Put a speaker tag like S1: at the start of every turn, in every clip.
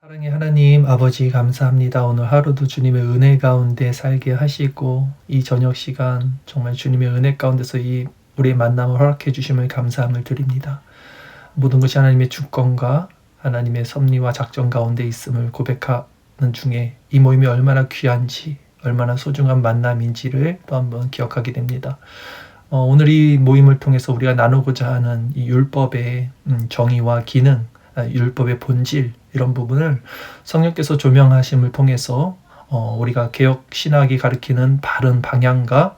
S1: 사랑의 하나님 아버지 감사합니다. 오늘 하루도 주님의 은혜 가운데 살게 하시고 이 저녁 시간 정말 주님의 은혜 가운데서 이 우리의 만남을 허락해 주심을 감사함을 드립니다. 모든 것이 하나님의 주권과 하나님의 섭리와 작전 가운데 있음을 고백하는 중에 이 모임이 얼마나 귀한지 얼마나 소중한 만남인지를 또 한번 기억하게 됩니다. 오늘 이 모임을 통해서 우리가 나누고자 하는 이 율법의 정의와 기능, 율법의 본질 이런 부분을 성령께서 조명하심을 통해서 우리가 개혁 신학이 가리키는 바른 방향과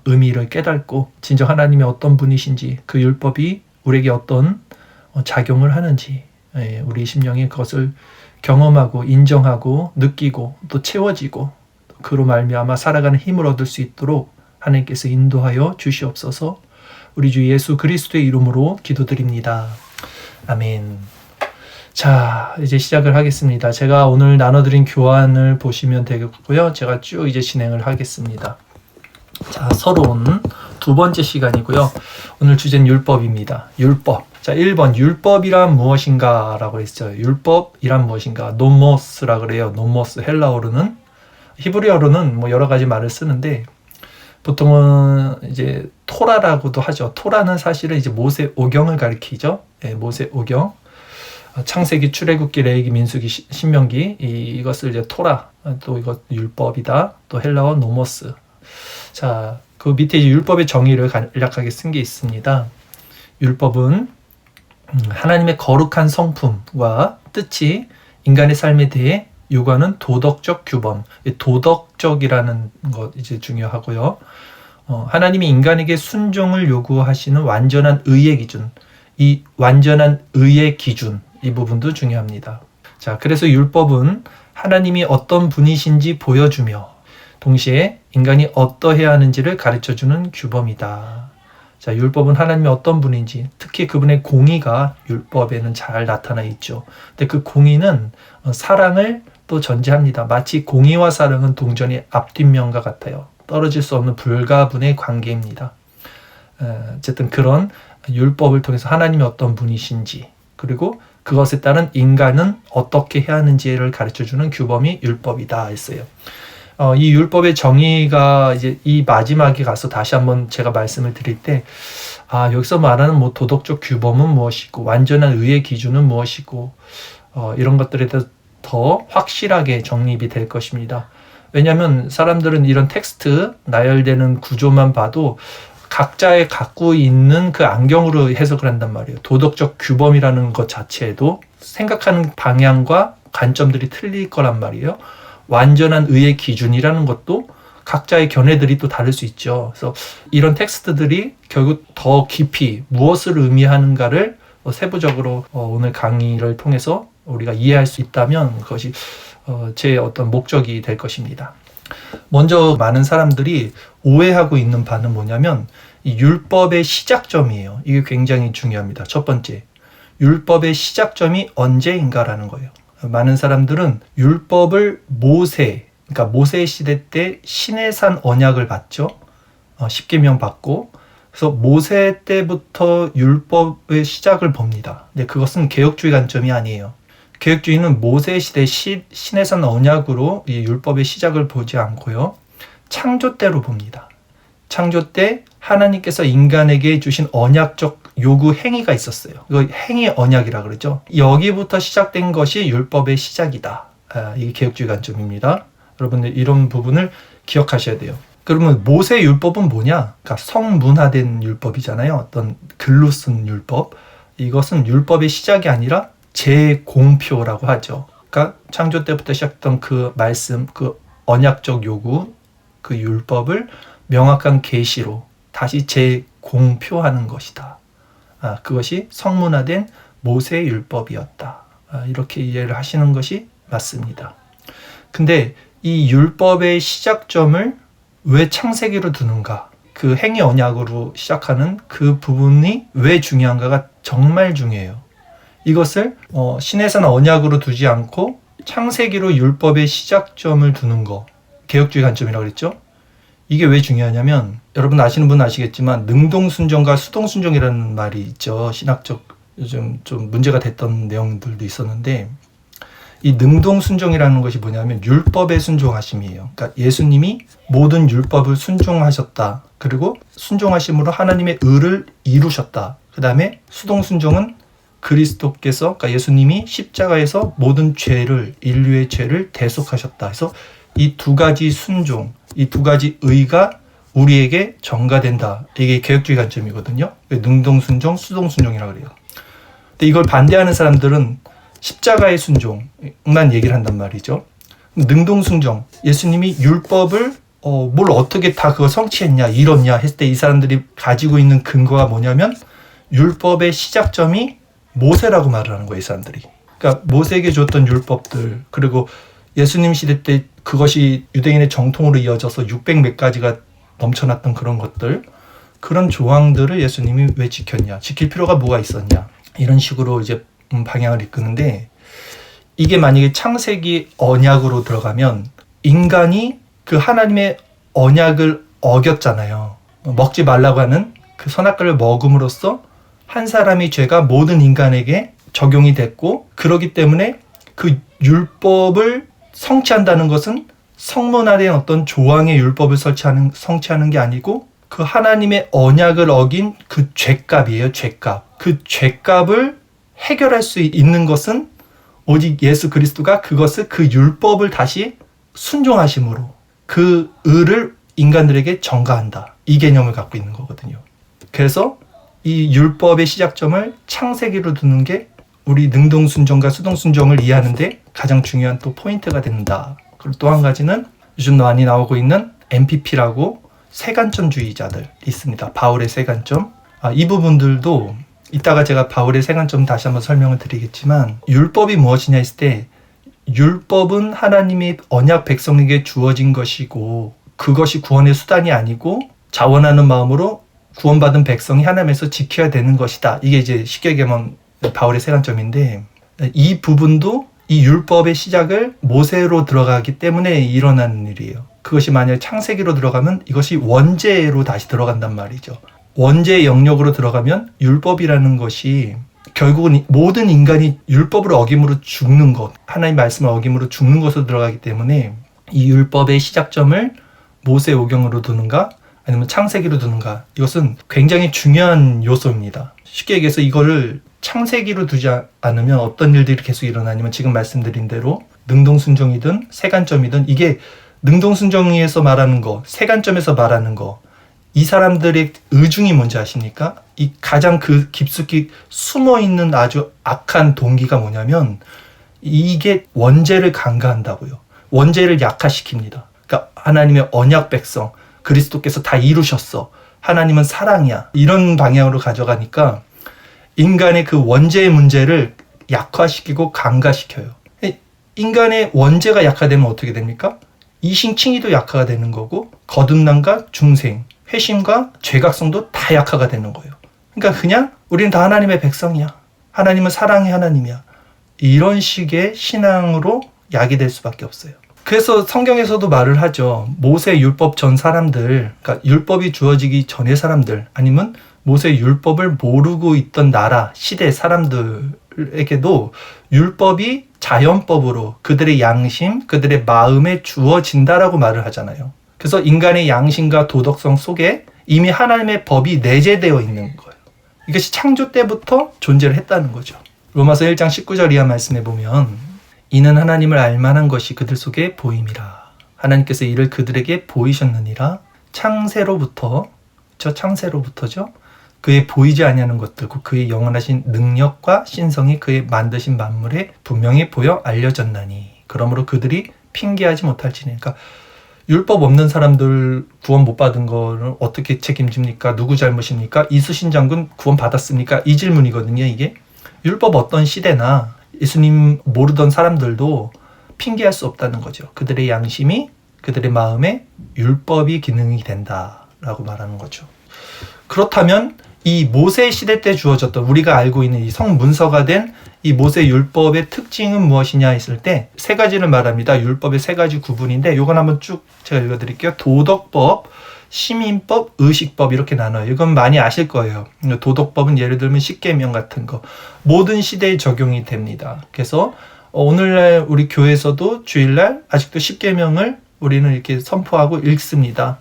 S1: 의미를 깨닫고 진정 하나님의 어떤 분이신지 그 율법이 우리에게 어떤 작용을 하는지 우리 심령이 그것을 경험하고 인정하고 느끼고 또 채워지고 그로 말미암아 살아가는 힘을 얻을 수 있도록 하나님께서 인도하여 주시옵소서. 우리 주 예수 그리스도의 이름으로 기도드립니다. 아멘. 자, 이제 시작을 하겠습니다. 제가 오늘 나눠드린 교환을 보시면 되겠고요. 제가 쭉 이제 진행을 하겠습니다. 자, 서론 두 번째 시간이고요. 오늘 주제는 율법입니다. 율법. 자, 1번 율법이란 무엇인가 라고 했어요. 율법이란 무엇인가? 노모스라 그래요. 노모스. 헬라어로는. 히브리어로는 뭐 여러 가지 말을 쓰는데 보통은 이제 토라라고도 하죠. 토라는 사실은 이제 모세 오경을 가리키죠. 모세 오경. 창세기, 출애굽기, 레위기, 민수기, 신명기 이것을 이제 토라, 또 이것 율법이다. 또 헬라어 노모스. 자, 그 밑에 이제 율법의 정의를 간략하게 쓴 게 있습니다. 율법은 하나님의 거룩한 성품과 뜻이 인간의 삶에 대해 요구하는 도덕적 규범. 도덕적이라는 것 이제 중요하고요. 하나님이 인간에게 순종을 요구하시는 완전한 의의 기준. 이 완전한 의의 기준. 이 부분도 중요합니다. 자, 그래서 율법은 하나님이 어떤 분이신지 보여주며 동시에 인간이 어떠해야 하는지를 가르쳐주는 규범이다. 자, 율법은 하나님이 어떤 분인지 특히 그분의 공의가 율법에는 잘 나타나 있죠. 근데 그 공의는 사랑을 또 전제합니다. 마치 공의와 사랑은 동전의 앞뒷면과 같아요. 떨어질 수 없는 불가분의 관계입니다. 어쨌든 그런 율법을 통해서 하나님이 어떤 분이신지 그리고 그것에 따른 인간은 어떻게 해야 하는지를 가르쳐주는 규범이 율법이다 했어요. 이 율법의 정의가 이제 이 마지막에 가서 다시 한번 제가 말씀을 드릴 때, 여기서 말하는 뭐 도덕적 규범은 무엇이고, 완전한 의의 기준은 무엇이고, 이런 것들에 대해서 더 확실하게 정립이 될 것입니다. 왜냐하면 사람들은 이런 텍스트, 나열되는 구조만 봐도 각자의 갖고 있는 그 안경으로 해석을 한단 말이에요. 도덕적 규범이라는 것 자체에도 생각하는 방향과 관점들이 틀릴 거란 말이에요. 완전한 의의 기준이라는 것도 각자의 견해들이 또 다를 수 있죠. 그래서 이런 텍스트들이 결국 더 깊이 무엇을 의미하는가를 세부적으로 오늘 강의를 통해서 우리가 이해할 수 있다면 그것이 제 어떤 목적이 될 것입니다. 먼저 많은 사람들이 오해하고 있는 바는 뭐냐면 이 율법의 시작점이에요. 이게 굉장히 중요합니다. 첫 번째, 율법의 시작점이 언제인가라는 거예요. 많은 사람들은 율법을 그러니까 모세 시대 때 시내산 언약을 받죠. 10계명 받고 그래서 모세 때부터 율법의 시작을 봅니다. 근데 그것은 개혁주의 관점이 아니에요. 개혁주의는 모세 시대 시내산 언약으로 이 율법의 시작을 보지 않고요. 창조 때로 봅니다. 창조 때 하나님께서 인간에게 주신 언약적 요구 행위가 있었어요. 이거 행위 언약이라 그러죠. 여기부터 시작된 것이 율법의 시작이다. 이게 개혁주의 관점입니다. 여러분들 이런 부분을 기억하셔야 돼요. 그러면 모세 율법은 뭐냐? 그러니까 성문화된 율법이잖아요. 어떤 글로 쓴 율법. 이것은 율법의 시작이 아니라 재공표라고 하죠. 그러니까 창조 때부터 시작했던 그 말씀, 그 언약적 요구, 그 율법을 명확한 계시로 다시 재공표하는 것이다. 그것이 성문화된 모세의 율법이었다. 이렇게 이해를 하시는 것이 맞습니다. 근데 이 율법의 시작점을 왜 창세기로 두는가? 그 행위 언약으로 시작하는 그 부분이 왜 중요한가가 정말 중요해요. 이것을 시내산 언약으로 두지 않고 창세기로 율법의 시작점을 두는 거, 개혁주의 관점이라고 그랬죠? 이게 왜 중요하냐면 여러분 아시는 분은 아시겠지만 능동순종과 수동순종이라는 말이 있죠. 신학적 요즘 좀 문제가 됐던 내용들도 있었는데 이 능동순종이라는 것이 뭐냐면 율법의 순종하심이에요. 그러니까 예수님이 모든 율법을 순종하셨다. 그리고 순종하심으로 하나님의 의를 이루셨다. 그 다음에 수동순종은 그리스도께서, 그러니까 예수님이 십자가에서 모든 죄를, 인류의 죄를 대속하셨다. 그래서 이 두 가지 순종, 이 두 가지 의가 우리에게 전가된다. 이게 개혁주의 관점이거든요. 능동순종, 수동순종이라고 그래요. 근데 이걸 반대하는 사람들은 십자가의 순종만 얘기를 한단 말이죠. 능동순종, 예수님이 율법을 뭘 어떻게 다 그거 성취했냐, 이뤘냐 했을 때 이 사람들이 가지고 있는 근거가 뭐냐면 율법의 시작점이 모세라고 말을 하는 거예요, 이 사람들이. 그러니까 모세에게 줬던 율법들, 그리고 예수님 시대 때 그것이 유대인의 정통으로 이어져서 600 몇 가지가 넘쳐났던 그런 것들, 그런 조항들을 예수님이 왜 지켰냐, 지킬 필요가 뭐가 있었냐, 이런 식으로 이제 방향을 이끄는데, 이게 만약에 창세기 언약으로 들어가면 인간이 그 하나님의 언약을 어겼잖아요. 먹지 말라고 하는 그 선악과를 먹음으로써 한 사람의 죄가 모든 인간에게 적용이 됐고, 그러기 때문에 그 율법을 성취한다는 것은 성문화된 어떤 조항의 율법을 성취하는 게 아니고 그 하나님의 언약을 어긴 그 죄값이에요. 죄값. 그 죄값을 해결할 수 있는 것은 오직 예수 그리스도가 그것을, 그 율법을 다시 순종하심으로 그 의를 인간들에게 전가한다. 이 개념을 갖고 있는 거거든요. 그래서 이 율법의 시작점을 창세기로 두는 게 우리 능동순종과 수동순종을 이해하는데 가장 중요한 또 포인트가 된다. 그리고 또 한 가지는 요즘 많이 나오고 있는 MPP라고 세관점주의자들 있습니다. 바울의 세관점. 이 부분들도 이따가 제가 바울의 세관점 다시 한번 설명을 드리겠지만, 율법이 무엇이냐 했을 때 율법은 하나님의 언약 백성에게 주어진 것이고 그것이 구원의 수단이 아니고 자원하는 마음으로 구원받은 백성이 하나님에서 지켜야 되는 것이다. 이게 이제 쉽게 얘기하면 바울의 세관점인데, 이 부분도 이 율법의 시작을 모세로 들어가기 때문에 일어나는 일이에요. 그것이 만약 창세기로 들어가면 이것이 원죄로 다시 들어간단 말이죠. 원죄의 영역으로 들어가면 율법이라는 것이 결국은 모든 인간이 율법을 어김으로 죽는 것, 하나님의 말씀을 어김으로 죽는 것으로 들어가기 때문에 이 율법의 시작점을 모세 오경으로 두는가 아니면 창세기로 두는가, 이것은 굉장히 중요한 요소입니다. 쉽게 얘기해서 이거를 창세기로 두지 않으면 어떤 일들이 계속 일어나냐면, 지금 말씀드린 대로 능동순종이든 세관점이든, 이게 능동순종에서 말하는 거, 세관점에서 말하는 거, 이 사람들의 의중이 뭔지 아십니까? 이 가장 그 깊숙이 숨어있는 아주 악한 동기가 뭐냐면 이게 원죄를 간과한다고요. 원죄를 약화시킵니다. 그러니까 하나님의 언약 백성, 그리스도께서 다 이루셨어, 하나님은 사랑이야, 이런 방향으로 가져가니까 인간의 그 원죄의 문제를 약화시키고 강화시켜요. 인간의 원죄가 약화되면 어떻게 됩니까? 이신칭의도 약화가 되는 거고, 거듭남과 중생, 회심과 죄각성도 다 약화가 되는 거예요. 그러니까 그냥 우리는 다 하나님의 백성이야, 하나님은 사랑의 하나님이야, 이런 식의 신앙으로 야기될 수밖에 없어요. 그래서 성경에서도 말을 하죠. 모세 율법 전 사람들, 그러니까 율법이 주어지기 전의 사람들, 아니면 모세 율법을 모르고 있던 나라, 시대 사람들에게도 율법이 자연법으로 그들의 양심, 그들의 마음에 주어진다라고 말을 하잖아요. 그래서 인간의 양심과 도덕성 속에 이미 하나님의 법이 내재되어 있는 거예요. 이것이 창조 때부터 존재를 했다는 거죠. 로마서 1장 19절 이하 말씀에 보면, 이는 하나님을 알만한 것이 그들 속에 보임이라. 하나님께서 이를 그들에게 보이셨느니라. 창세로부터죠. 그의 보이지 아니하는 것들, 그의 영원하신 능력과 신성이 그의 만드신 만물에 분명히 보여 알려졌나니. 그러므로 그들이 핑계하지 못할지니. 그러니까 율법 없는 사람들 구원 못 받은 거를 어떻게 책임집니까? 누구 잘못입니까? 이수신 장군 구원 받았습니까? 이 질문이거든요. 이게 율법 어떤 시대나 예수님 모르던 사람들도 핑계할 수 없다는 거죠. 그들의 양심이, 그들의 마음에 율법이 기능이 된다라고 말하는 거죠. 그렇다면 이 모세 시대 때 주어졌던, 우리가 알고 있는 이 성문서가 된 이 모세 율법의 특징은 무엇이냐 했을 때 세 가지를 말합니다. 율법의 세 가지 구분인데, 이건 한번 쭉 제가 읽어드릴게요. 도덕법, 시민법, 의식법, 이렇게 나눠요. 이건 많이 아실 거예요. 도덕법은 예를 들면 십계명 같은 거 모든 시대에 적용이 됩니다. 그래서 오늘날 우리 교회에서도 주일날 아직도 십계명을 우리는 이렇게 선포하고 읽습니다.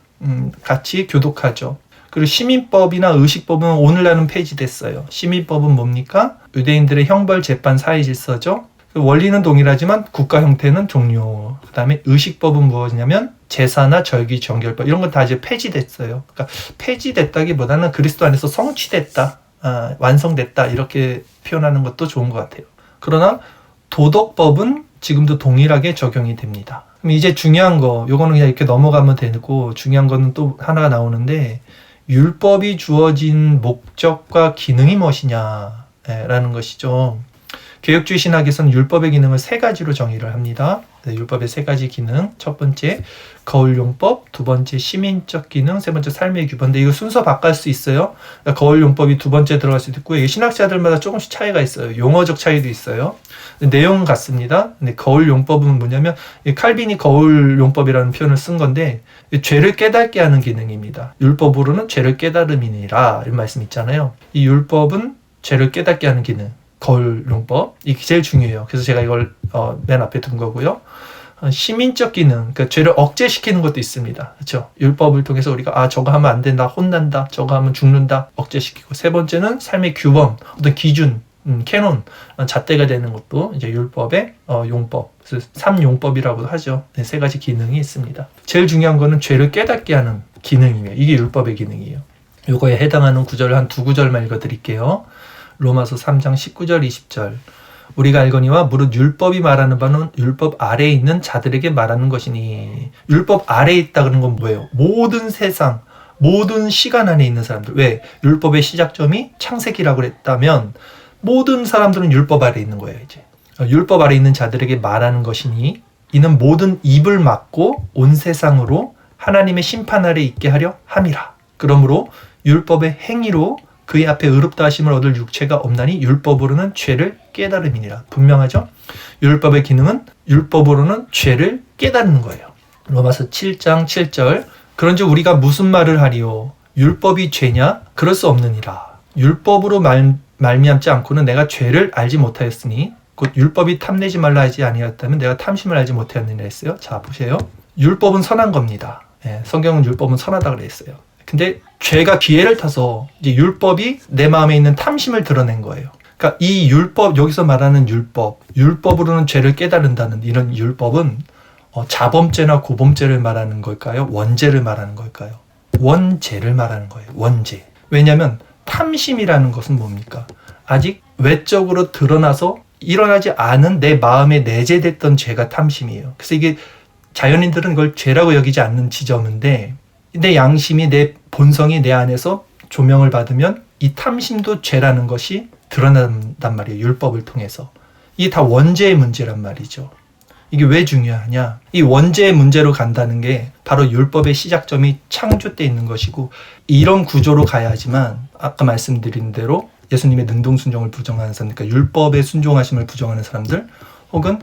S1: 같이 교독하죠. 그리고 시민법이나 의식법은 오늘날은 폐지됐어요. 시민법은 뭡니까? 유대인들의 형벌 재판 사회 질서죠. 원리는 동일하지만 국가 형태는 종료. 그 다음에 의식법은 무엇이냐면 제사나 절기 정결법 이런 건 다 이제 폐지됐어요. 그러니까 폐지됐다기보다는 그리스도 안에서 성취됐다, 완성됐다 이렇게 표현하는 것도 좋은 것 같아요. 그러나 도덕법은 지금도 동일하게 적용이 됩니다. 그럼 이제 중요한 거, 요거는 그냥 이렇게 넘어가면 되고, 중요한 거는 또 하나가 나오는데, 율법이 주어진 목적과 기능이 무엇이냐라는 것이죠. 개혁주의 신학에서는 율법의 기능을 세 가지로 정의를 합니다. 율법의 세 가지 기능. 첫 번째, 거울용법. 두 번째, 시민적 기능. 세 번째, 삶의 규범인데 이거 순서 바꿀 수 있어요. 그러니까 거울용법이 두 번째 들어갈 수도 있고, 이게 신학자들마다 조금씩 차이가 있어요. 용어적 차이도 있어요. 내용은 같습니다. 근데 거울용법은 뭐냐면, 칼빈이 거울용법이라는 표현을 쓴 건데, 죄를 깨닫게 하는 기능입니다. 율법으로는 죄를 깨달음이니라 이런 말씀 있잖아요. 이 율법은 죄를 깨닫게 하는 기능. 거울용법. 이게 제일 중요해요. 그래서 제가 이걸 맨 앞에 둔 거고요. 시민적 기능, 그러니까 죄를 억제시키는 것도 있습니다. 그렇죠? 율법을 통해서 우리가 저거 하면 안 된다, 혼난다, 저거 하면 죽는다, 억제시키고. 세 번째는 삶의 규범, 어떤 기준, 캐논, 잣대가 되는 것도 이제 율법의 용법, 그래서 3용법이라고도 하죠. 네, 세 가지 기능이 있습니다. 제일 중요한 거는 죄를 깨닫게 하는 기능이에요. 이게 율법의 기능이에요. 요거에 해당하는 구절을 한 두 구절만 읽어드릴게요. 로마서 3장 19절 20절. 우리가 알거니와 무릇 율법이 말하는 바는 율법 아래에 있는 자들에게 말하는 것이니. 율법 아래에 있다는 건 뭐예요? 모든 세상, 모든 시간 안에 있는 사람들. 왜? 율법의 시작점이 창세기라고 했다면 모든 사람들은 율법 아래에 있는 거예요. 이제 율법 아래에 있는 자들에게 말하는 것이니 이는 모든 입을 막고 온 세상으로 하나님의 심판 아래에 있게 하려 함이라. 그러므로 율법의 행위로 그의 앞에 의롭다 하심을 얻을 육체가 없나니 율법으로는 죄를 깨달음이니라. 분명하죠? 율법의 기능은 율법으로는 죄를 깨닫는 거예요. 로마서 7장 7절. 그런즉 우리가 무슨 말을 하리요? 율법이 죄냐? 그럴 수 없느니라. 율법으로 말미암지 않고는 내가 죄를 알지 못하였으니 곧 율법이 탐내지 말라 하지 아니하였다면 내가 탐심을 알지 못하였느니라 했어요. 자, 보세요. 율법은 선한 겁니다. 성경은 율법은 선하다고 그랬어요. 근데 죄가 기회를 타서 이제 율법이 내 마음에 있는 탐심을 드러낸 거예요. 그러니까 이 율법, 여기서 말하는 율법으로는 죄를 깨달은다는 이런 율법은 자범죄나 고범죄를 말하는 걸까요? 원죄를 말하는 걸까요? 원죄를 말하는 거예요. 원죄. 왜냐하면 탐심이라는 것은 뭡니까? 아직 외적으로 드러나서 일어나지 않은 내 마음에 내재됐던 죄가 탐심이에요. 그래서 이게 자연인들은 이걸 죄라고 여기지 않는 지점인데 내 양심이, 내 본성이 내 안에서 조명을 받으면 이 탐심도 죄라는 것이 드러난단 말이에요. 율법을 통해서. 이게 다 원죄의 문제란 말이죠. 이게 왜 중요하냐? 이 원죄의 문제로 간다는 게 바로 율법의 시작점이 창조 때 있는 것이고 이런 구조로 가야지만 아까 말씀드린 대로 예수님의 능동순종을 부정하는 사람들, 그러니까 율법의 순종하심을 부정하는 사람들 혹은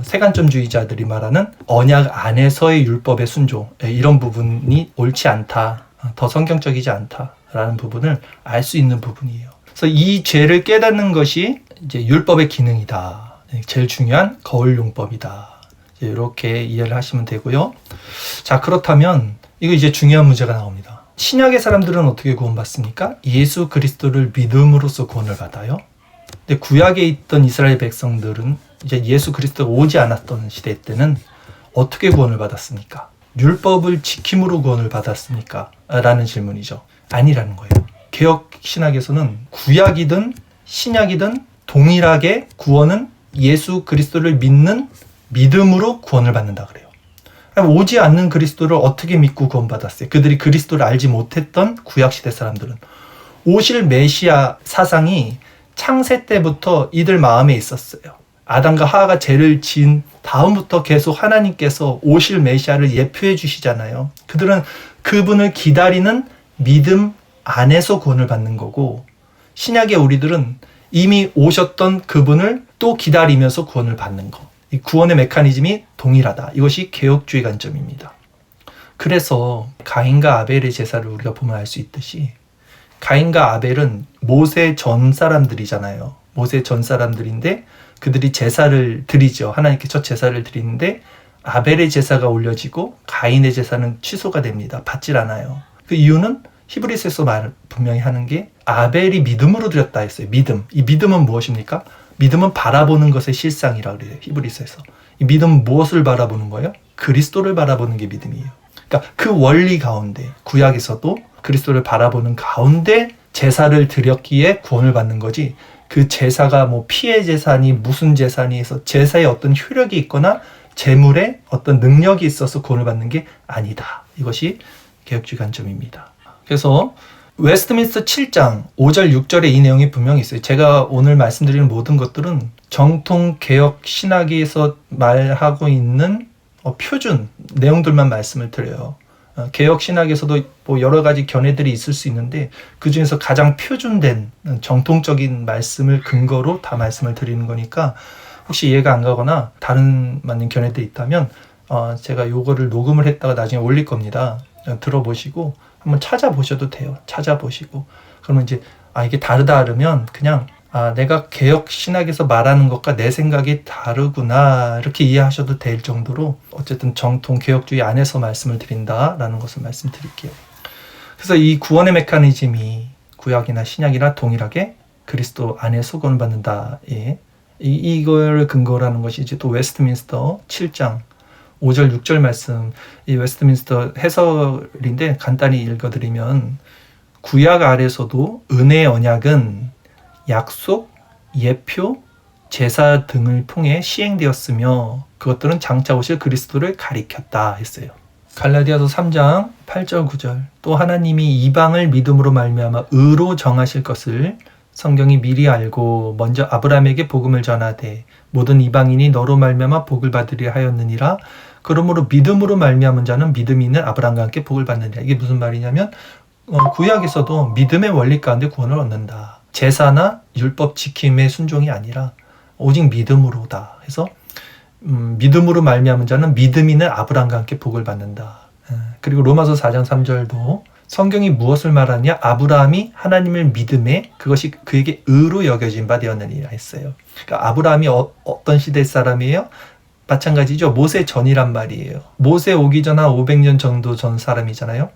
S1: 세간점주의자들이 말하는 언약 안에서의 율법의 순종, 이런 부분이 옳지 않다, 더 성경적이지 않다라는 부분을 알 수 있는 부분이에요. 그래서 이 죄를 깨닫는 것이 이제 율법의 기능이다. 제일 중요한 거울용법이다. 이렇게 이해를 하시면 되고요. 자, 그렇다면 이거 이제 중요한 문제가 나옵니다. 신약의 사람들은 어떻게 구원받습니까? 예수 그리스도를 믿음으로써 구원을 받아요. 근데 구약에 있던 이스라엘 백성들은 이제 예수 그리스도가 오지 않았던 시대 때는 어떻게 구원을 받았습니까? 율법을 지킴으로 구원을 받았습니까? 라는 질문이죠. 아니라는 거예요. 개혁 신학에서는 구약이든 신약이든 동일하게 구원은 예수 그리스도를 믿는 믿음으로 구원을 받는다 그래요. 오지 않는 그리스도를 어떻게 믿고 구원받았어요? 그들이 그리스도를 알지 못했던 구약시대 사람들은 오실 메시아 사상이 창세 때부터 이들 마음에 있었어요. 아담과 하와가 죄를 지은 다음부터 계속 하나님께서 오실 메시아를 예표해 주시잖아요. 그들은 그분을 기다리는 믿음 안에서 구원을 받는 거고, 신약의 우리들은 이미 오셨던 그분을 또 기다리면서 구원을 받는 거. 이 구원의 메커니즘이 동일하다. 이것이 개혁주의 관점입니다. 그래서 가인과 아벨의 제사를 우리가 보면 알 수 있듯이 가인과 아벨은 모세 전 사람들이잖아요. 모세 전 사람들인데 그들이 제사를 드리죠. 하나님께 첫 제사를 드리는데 아벨의 제사가 올려지고 가인의 제사는 취소가 됩니다. 받질 않아요. 그 이유는 히브리서에서 분명히 하는 게 아벨이 믿음으로 드렸다 했어요. 믿음. 이 믿음은 무엇입니까? 믿음은 바라보는 것의 실상이라고 그래요. 히브리서에서. 이 믿음은 무엇을 바라보는 거예요? 그리스도를 바라보는 게 믿음이에요. 그러니까 그 원리 가운데 구약에서도 그리스도를 바라보는 가운데 제사를 드렸기에 구원을 받는 거지, 그 제사가 뭐 피의 제사니 무슨 제사니 해서 제사에 어떤 효력이 있거나 제물에 어떤 능력이 있어서 구원을 받는 게 아니다. 이것이 개혁주의 관점입니다. 그래서 웨스트민스터 7장 5절 6절에 이 내용이 분명히 있어요. 제가 오늘 말씀드리는 모든 것들은 정통 개혁 신학에서 말하고 있는 표준 내용들만 말씀을 드려요. 개혁 신학에서도 뭐 여러 가지 견해들이 있을 수 있는데 그 중에서 가장 표준된 정통적인 말씀을 근거로 다 말씀을 드리는 거니까 혹시 이해가 안 가거나 다른 맞는 견해들이 있다면 제가 요거를 녹음을 했다가 나중에 올릴 겁니다. 들어보시고 한번 찾아보셔도 돼요. 찾아보시고 그러면 이제 이게 다르면 그냥 내가 개혁 신학에서 말하는 것과 내 생각이 다르구나 이렇게 이해하셔도 될 정도로 어쨌든 정통 개혁주의 안에서 말씀을 드린다라는 것을 말씀드릴게요. 그래서 이 구원의 메커니즘이 구약이나 신약이나 동일하게 그리스도 안에서 구원을 받는다. 이걸 근거로 하는 것이 이제 또 웨스트민스터 7장 5절 6절 말씀, 이 웨스트민스터 해설인데 간단히 읽어드리면 구약 아래서도 은혜의 언약은 약속, 예표, 제사 등을 통해 시행되었으며 그것들은 장차 오실 그리스도를 가리켰다 했어요. 갈라디아서 3장 8절 9절 또 하나님이 이방을 믿음으로 말미암아 의로 정하실 것을 성경이 미리 알고 먼저 아브라함에게 복음을 전하되 모든 이방인이 너로 말미암아 복을 받으리라 하였느니라. 그러므로 믿음으로 말미암은 자는 믿음이 있는 아브라함과 함께 복을 받느니라. 이게 무슨 말이냐면 구약에서도 믿음의 원리 가운데 구원을 얻는다. 제사나 율법 지킴의 순종이 아니라 오직 믿음으로다. 해서 믿음으로 말미암은 자는 믿음이 있는 아브라함과 함께 복을 받는다. 그리고 로마서 4장 3절도 성경이 무엇을 말하냐? 아브라함이 하나님을 믿음에 그것이 그에게 의로 여겨진 바 되었느니라 했어요. 그러니까 아브라함이 어떤 시대 사람이에요? 마찬가지죠. 모세 전이란 말이에요. 모세 오기 전 한 500년 정도 전 사람이잖아요.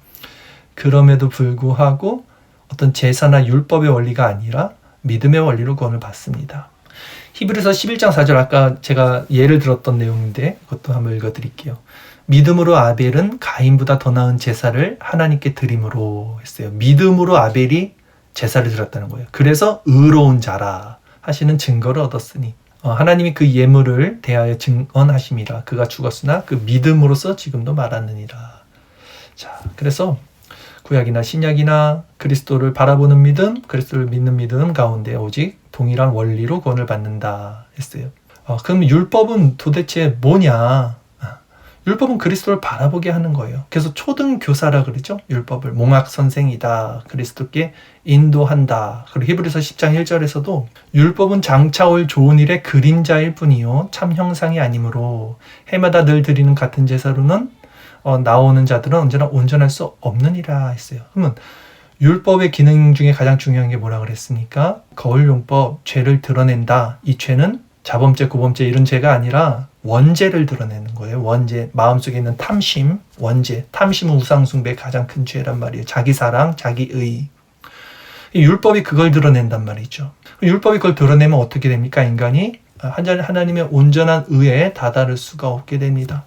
S1: 그럼에도 불구하고 어떤 제사나 율법의 원리가 아니라 믿음의 원리로 구원을 받습니다. 히브리서 11장 4절 아까 제가 예를 들었던 내용인데 그것도 한번 읽어드릴게요. 믿음으로 아벨은 가인보다 더 나은 제사를 하나님께 드림으로 했어요. 믿음으로 아벨이 제사를 드렸다는 거예요. 그래서 의로운 자라 하시는 증거를 얻었으니 하나님이 그 예물을 대하여 증언하심이라. 그가 죽었으나 그 믿음으로서 지금도 말하느니라. 자, 그래서 구약이나 신약이나 그리스도를 바라보는 믿음, 그리스도를 믿는 믿음 가운데 오직 동일한 원리로 구원을 받는다 했어요. 그럼 율법은 도대체 뭐냐? 율법은 그리스도를 바라보게 하는 거예요. 그래서 초등교사라 그러죠. 율법을 몽학선생이다. 그리스도께 인도한다. 그리고 히브리서 10장 1절에서도 율법은 장차 올 좋은 일의 그림자일 뿐이요 참 형상이 아니므로 해마다 늘 드리는 같은 제사로는 나오는 자들은 언제나 온전할 수 없느니라 했어요. 그러면 율법의 기능 중에 가장 중요한 게 뭐라 그랬습니까? 거울용법, 죄를 드러낸다. 이 죄는 자범죄, 고범죄 이런 죄가 아니라 원죄를 드러내는 거예요. 원죄, 마음속에 있는 탐심, 원죄. 탐심은 우상숭배의 가장 큰 죄란 말이에요. 자기사랑, 자기의. 율법이 그걸 드러낸단 말이죠. 율법이 그걸 드러내면 어떻게 됩니까? 인간이 하나님의 온전한 의에 다다를 수가 없게 됩니다.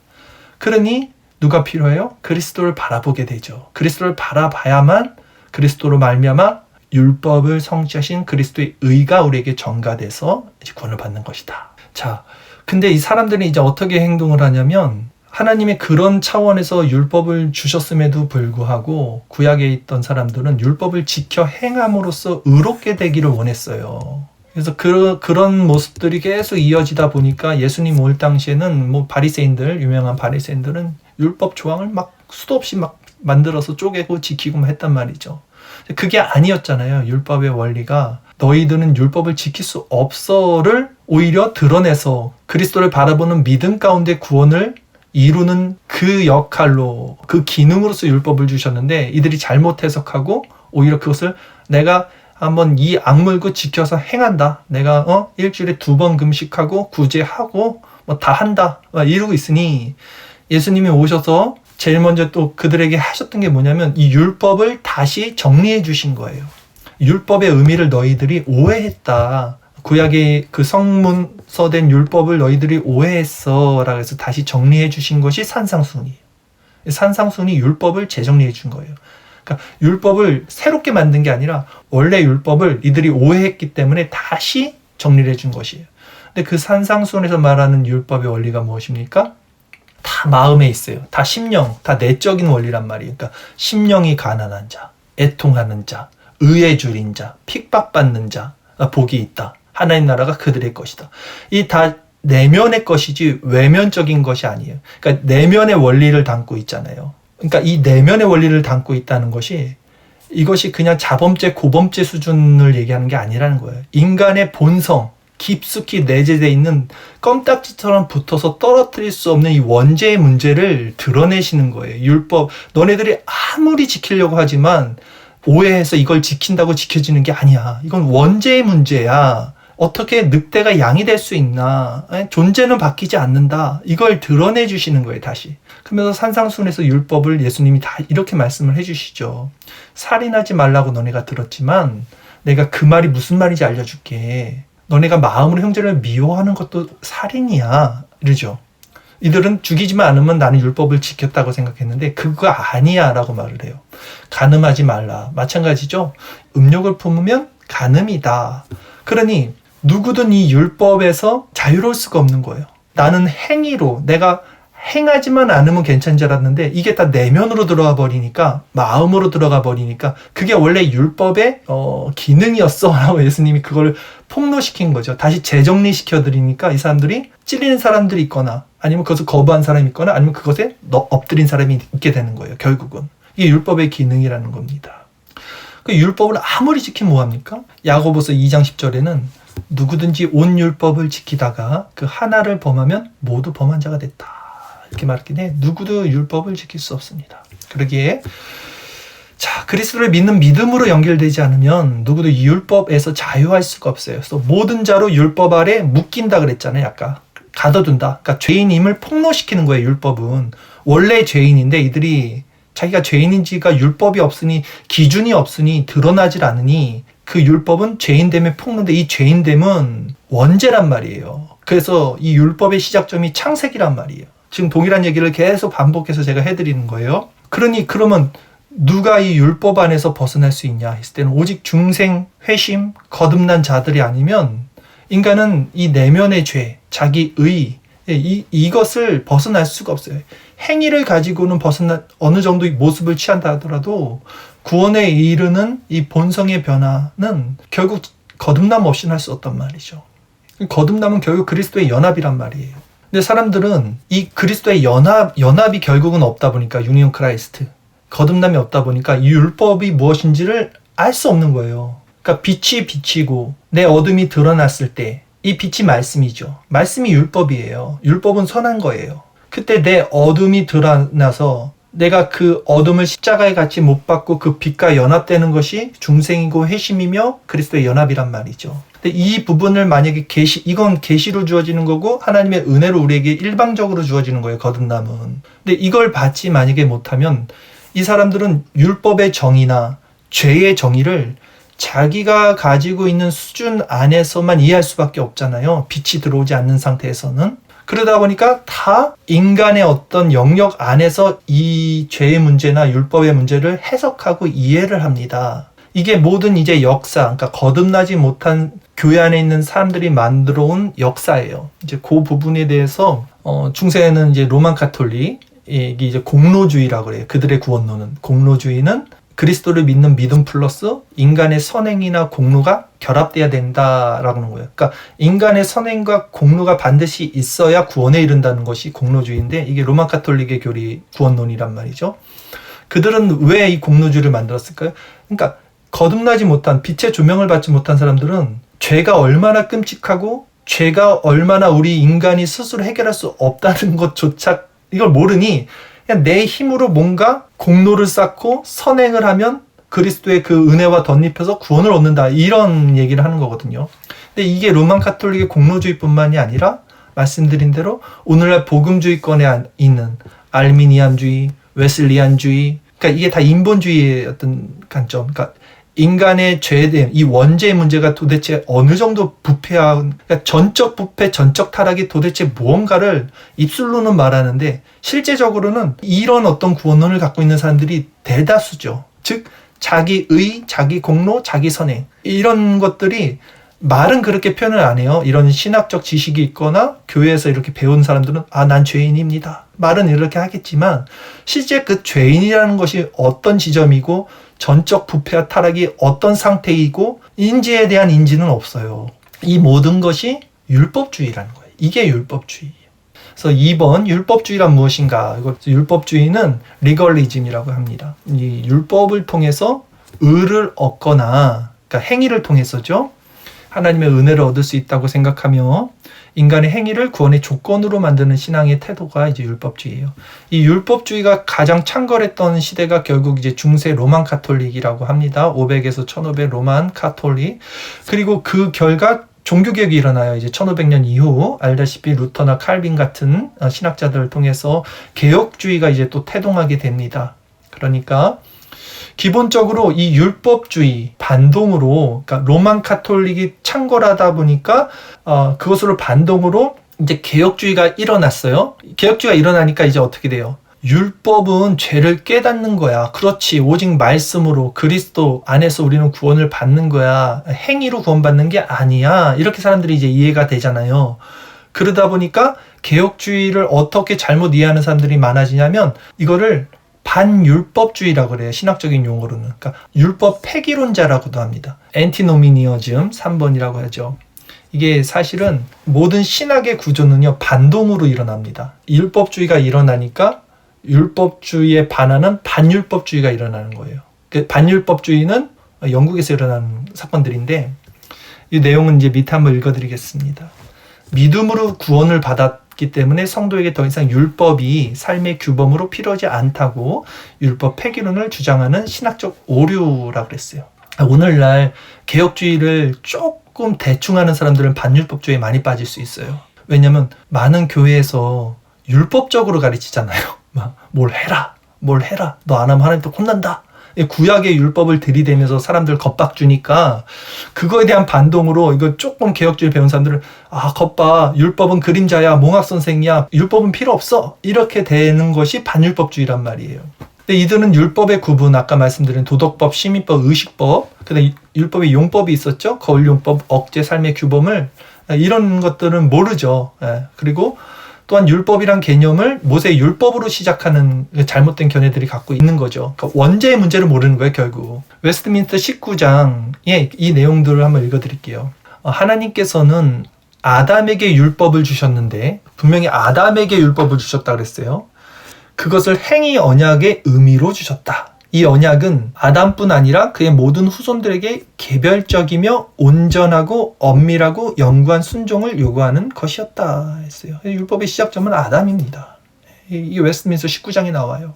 S1: 그러니 누가 필요해요? 그리스도를 바라보게 되죠. 그리스도를 바라봐야만 그리스도로 말미암아 율법을 성취하신 그리스도의 의가 우리에게 전가돼서 이제 구원을 받는 것이다. 자, 근데 이 사람들은 이제 어떻게 행동을 하냐면 하나님의 그런 차원에서 율법을 주셨음에도 불구하고 구약에 있던 사람들은 율법을 지켜 행함으로써 의롭게 되기를 원했어요. 그래서 그런 모습들이 계속 이어지다 보니까 예수님 올 당시에는 뭐 바리새인들, 유명한 바리새인들은 율법 조항을 막 수도 없이 막 만들어서 쪼개고 지키고만 했단 말이죠. 그게 아니었잖아요. 율법의 원리가 너희들은 율법을 지킬 수 없어를 오히려 드러내서 그리스도를 바라보는 믿음 가운데 구원을 이루는 그 역할로, 그 기능으로서 율법을 주셨는데 이들이 잘못 해석하고 오히려 그것을 내가 한번 이 악물고 지켜서 행한다. 내가 일주일에 2번 금식하고 구제하고 뭐 다 한다. 막 이러고 있으니 예수님이 오셔서 제일 먼저 또 그들에게 하셨던 게 뭐냐면 이 율법을 다시 정리해 주신 거예요. 율법의 의미를 너희들이 오해했다. 구약의 그 성문서된 율법을 너희들이 오해했어. 라고 해서 다시 정리해 주신 것이 산상수훈이에요. 산상수훈이 율법을 재정리해 준 거예요. 그러니까 율법을 새롭게 만든 게 아니라 원래 율법을 이들이 오해했기 때문에 다시 정리를 해준 것이에요. 근데 그 산상수훈에서 말하는 율법의 원리가 무엇입니까? 다 마음에 있어요. 다 심령, 다 내적인 원리란 말이에요. 그러니까 심령이 가난한 자, 애통하는 자, 의에 줄인 자, 핍박받는 자, 복이 있다. 하나님 나라가 그들의 것이다. 이 다 내면의 것이지 외면적인 것이 아니에요. 그러니까 내면의 원리를 담고 있잖아요. 그러니까 이 내면의 원리를 담고 있다는 것이 이것이 그냥 자범죄, 고범죄 수준을 얘기하는 게 아니라는 거예요. 인간의 본성, 깊숙이 내재되어 있는 껌딱지처럼 붙어서 떨어뜨릴 수 없는 이 원죄의 문제를 드러내시는 거예요. 율법, 너네들이 아무리 지키려고 하지만 오해해서 이걸 지킨다고 지켜지는 게 아니야. 이건 원죄의 문제야. 어떻게 늑대가 양이 될 수 있나? 존재는 바뀌지 않는다. 이걸 드러내 주시는 거예요, 다시. 그러면서 산상수훈에서 율법을 예수님이 다 이렇게 말씀을 해주시죠. 살인하지 말라고 너네가 들었지만 내가 그 말이 무슨 말인지 알려줄게. 너네가 마음으로 형제를 미워하는 것도 살인이야. 이러죠. 이들은 죽이지만 않으면 나는 율법을 지켰다고 생각했는데 그거 아니야 라고 말을 해요. 간음하지 말라. 마찬가지죠. 음욕을 품으면 간음이다. 그러니 누구든 이 율법에서 자유로울 수가 없는 거예요. 나는 행위로 내가 행하지만 않으면 괜찮은 줄 알았는데 이게 다 내면으로 들어가 버리니까 마음으로 들어가 버리니까 그게 원래 율법의 기능이었어 라고 예수님이 그걸 폭로시킨 거죠. 다시 재정리시켜 드리니까 이 사람들이 찔리는 사람들이 있거나 아니면 그것을 거부한 사람이 있거나 아니면 그것에 엎드린 사람이 있게 되는 거예요. 결국은 이게 율법의 기능이라는 겁니다. 그 율법을 아무리 지키면 뭐합니까? 야고보서 2장 10절에는 누구든지 온 율법을 지키다가 그 하나를 범하면 모두 범한 자가 됐다. 이렇게 말했긴 해. 누구도 율법을 지킬 수 없습니다. 그러기에 자, 그리스도를 믿는 믿음으로 연결되지 않으면 누구도 이 율법에서 자유할 수가 없어요. 그래서 모든 자로 율법 아래 묶인다 그랬잖아요. 아까 가둬둔다. 그러니까 죄인임을 폭로시키는 거예요. 율법은 원래 죄인인데 이들이 자기가 죄인인지가 율법이 없으니 기준이 없으니 드러나질 않으니 그 율법은 죄인됨에 폭로인데 이 죄인됨은 원죄란 말이에요. 그래서 이 율법의 시작점이 창세기란 말이에요. 지금 동일한 얘기를 계속 반복해서 제가 해드리는 거예요. 그러면 누가 이 율법 안에서 벗어날 수 있냐 했을 때는 오직 중생, 회심, 거듭난 자들이 아니면 인간은 이 내면의 죄, 자기 의, 이것을 벗어날 수가 없어요. 행위를 가지고는 어느 정도의 모습을 취한다 하더라도 구원에 이르는 이 본성의 변화는 결국 거듭남 없이는 할 수 없단 말이죠. 거듭남은 결국 그리스도의 연합이란 말이에요. 근데 사람들은 이 그리스도의 연합이 결국은 없다 보니까 유니온 크라이스트, 거듭남이 없다 보니까 이 율법이 무엇인지를 알 수 없는 거예요. 그러니까 빛이 비치고 내 어둠이 드러났을 때 이 빛이 말씀이죠. 말씀이 율법이에요. 율법은 선한 거예요. 그때 내 어둠이 드러나서 내가 그 어둠을 십자가에 같이 못 박고 그 빛과 연합되는 것이 중생이고 회심이며 그리스도의 연합이란 말이죠. 근데 이 부분을 만약에 이건 계시로 주어지는 거고 하나님의 은혜로 우리에게 일방적으로 주어지는 거예요. 거듭남은. 근데 이걸 받지 만약에 못하면 이 사람들은 율법의 정의나 죄의 정의를 자기가 가지고 있는 수준 안에서만 이해할 수밖에 없잖아요. 빛이 들어오지 않는 상태에서는. 그러다 보니까 다 인간의 어떤 영역 안에서 이 죄의 문제나 율법의 문제를 해석하고 이해를 합니다. 이게 모든 이제 역사, 그러니까 거듭나지 못한 교회 안에 있는 사람들이 만들어 온 역사예요. 이제 그 부분에 대해서 중세에는 이제 로만 카톨릭, 이게 이제 공로주의라고 그래요. 그들의 구원론은. 공로주의는 그리스도를 믿는 믿음 플러스 인간의 선행이나 공로가 결합돼야 된다라고 하는 거예요. 그러니까 인간의 선행과 공로가 반드시 있어야 구원에 이른다는 것이 공로주의인데 이게 로마 카톨릭의 교리 구원론이란 말이죠. 그들은 왜 이 공로주의를 만들었을까요? 그러니까 거듭나지 못한 빛의 조명을 받지 못한 사람들은 죄가 얼마나 끔찍하고 죄가 얼마나 우리 인간이 스스로 해결할 수 없다는 것조차 이걸 모르니 그냥 내 힘으로 뭔가 공로를 쌓고 선행을 하면 그리스도의 그 은혜와 덧입혀서 구원을 얻는다. 이런 얘기를 하는 거거든요. 근데 이게 로만 카톨릭의 공로주의뿐만이 아니라 말씀드린 대로 오늘날 복음주의권에 있는 알미니안주의, 웨슬리안주의, 그러니까 이게 다 인본주의의 어떤 관점, 그러니까 인간의 죄에 대한 이 원죄의 문제가 도대체 어느 정도 부패한, 그러니까 전적 부패, 전적 타락이 도대체 무언가를 입술로는 말하는데 실제적으로는 이런 어떤 구원론을 갖고 있는 사람들이 대다수죠. 즉 자기 의, 자기 공로, 자기 선행, 이런 것들이 말은 그렇게 표현을 안 해요. 이런 신학적 지식이 있거나 교회에서 이렇게 배운 사람들은 난 죄인입니다. 말은 이렇게 하겠지만 실제 그 죄인이라는 것이 어떤 지점이고 전적 부패와 타락이 어떤 상태이고 인지에 대한 인지는 없어요. 이 모든 것이 율법주의라는 거예요. 이게 율법주의예요. 그래서 2번 율법주의란 무엇인가? 율법주의는 리걸리즘이라고 합니다. 이 율법을 통해서 의를 얻거나, 그러니까 행위를 통해서죠. 하나님의 은혜를 얻을 수 있다고 생각하며 인간의 행위를 구원의 조건으로 만드는 신앙의 태도가 이제 율법주의예요. 이 율법주의가 가장 창궐했던 시대가 결국 이제 중세 로만 카톨릭이라고 합니다. 500에서 1500 로만 카톨릭. 그리고 그 결과 종교개혁이 일어나요. 이제 1500년 이후 알다시피 루터나 칼빈 같은 신학자들을 통해서 개혁주의가 이제 또 태동하게 됩니다. 그러니까 기본적으로 이 율법주의 반동으로, 그러니까 로만 카톨릭이 창궐하다 보니까 그것으로 반동으로 이제 개혁주의가 일어났어요. 개혁주의가 일어나니까 이제 어떻게 돼요? 율법은 죄를 깨닫는 거야. 그렇지. 오직 말씀으로 그리스도 안에서 우리는 구원을 받는 거야. 행위로 구원받는 게 아니야. 이렇게 사람들이 이제 이해가 되잖아요. 그러다 보니까 개혁주의를 어떻게 잘못 이해하는 사람들이 많아지냐면 이거를 반율법주의라고 그래요. 신학적인 용어로는. 그러니까 율법 폐기론자라고도 합니다. 엔티노미니어즘 3번이라고 하죠. 이게 사실은 모든 신학의 구조는요, 반동으로 일어납니다. 율법주의가 일어나니까 율법주의에 반하는 반율법주의가 일어나는 거예요. 그 반율법주의는 영국에서 일어나는 사건들인데 이 내용은 이제 밑에 한번 읽어드리겠습니다. 믿음으로 구원을 받았기 때문에 성도에게 더 이상 율법이 삶의 규범으로 필요하지 않다고 율법 폐기론을 주장하는 신학적 오류라고 그랬어요. 오늘날 개혁주의를 조금 대충 하는 사람들은 반율법주의에 많이 빠질 수 있어요. 왜냐면 많은 교회에서 율법적으로 가르치잖아요. 막 뭘 해라, 너 안 하면 하나님 또 혼난다. 구약의 율법을 들이대면서 사람들 겁박 주니까 그거에 대한 반동으로 이거 조금 개혁주의 배운 사람들은 겁봐, 율법은 그림자야, 몽학 선생이야, 율법은 필요 없어, 이렇게 되는 것이 반율법주의란 말이에요. 근데 이들은 율법의 구분, 아까 말씀드린 도덕법, 시민법, 의식법, 그다음에 율법의 용법이 있었죠. 거울용법, 억제, 삶의 규범을, 이런 것들은 모르죠. 그리고 또한 율법이란 개념을 모세의 율법으로 시작하는 잘못된 견해들이 갖고 있는 거죠. 그러니까 원죄의 문제를 모르는 거예요, 결국. 웨스트민스터 19장의 이 내용들을 한번 읽어드릴게요. 하나님께서는 아담에게 율법을 주셨는데, 분명히 아담에게 율법을 주셨다 그랬어요. 그것을 행위 언약의 의미로 주셨다. 이 언약은 아담뿐 아니라 그의 모든 후손들에게 개별적이며 온전하고 엄밀하고 영구한 순종을 요구하는 것이었다 했어요. 율법의 시작점은 아담입니다. 이게 웨스트민스터 19장에 나와요.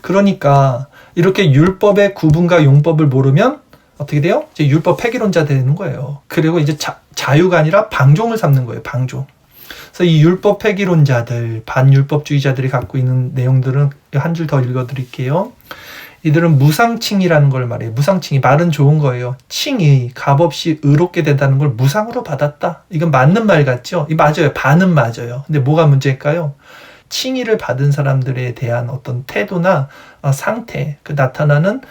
S1: 그러니까 이렇게 율법의 구분과 용법을 모르면 어떻게 돼요? 이제 율법 폐기론자 되는 거예요. 그리고 이제 자유가 아니라 방종을 삼는 거예요. 방종. 그래서 이 율법 폐기론자들, 반율법주의자들이 갖고 있는 내용들은 한 줄 더 읽어드릴게요. 이들은 무상칭이라는 걸 말해요. 무상칭이 말은 좋은 거예요. 칭이 값없이 의롭게 된다는 걸 무상으로 받았다. 이건 맞는 말 같죠? 맞아요. 반은 맞아요. 근데 뭐가 문제일까요? 칭의를 받은 사람들에 대한 어떤 태도나 상태, 그 나타나는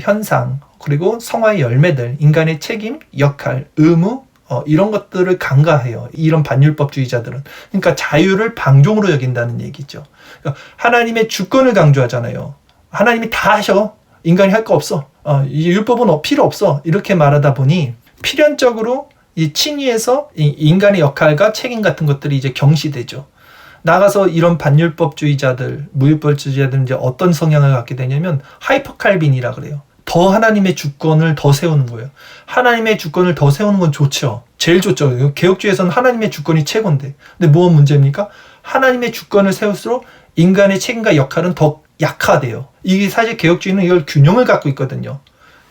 S1: 현상, 그리고 성화의 열매들, 인간의 책임, 역할, 의무, 이런 것들을 간과해요. 이런 반율법주의자들은. 그러니까 자유를 방종으로 여긴다는 얘기죠. 그러니까 하나님의 주권을 강조하잖아요. 하나님이 다 하셔. 인간이 할 거 없어. 이 율법은 필요 없어. 이렇게 말하다 보니 필연적으로 이 칭의에서 이 인간의 역할과 책임 같은 것들이 이제 경시되죠. 나가서 이런 반율법주의자들, 무율법주의자들은 이제 어떤 성향을 갖게 되냐면 하이퍼칼빈이라 그래요. 더 하나님의 주권을 더 세우는 거예요. 하나님의 주권을 더 세우는 건 좋죠. 제일 좋죠. 개혁주의에서는 하나님의 주권이 최고인데. 근데 무엇 문제입니까? 하나님의 주권을 세울수록 인간의 책임과 역할은 더 약화돼요. 이게 사실 개혁주의는 이걸 균형을 갖고 있거든요.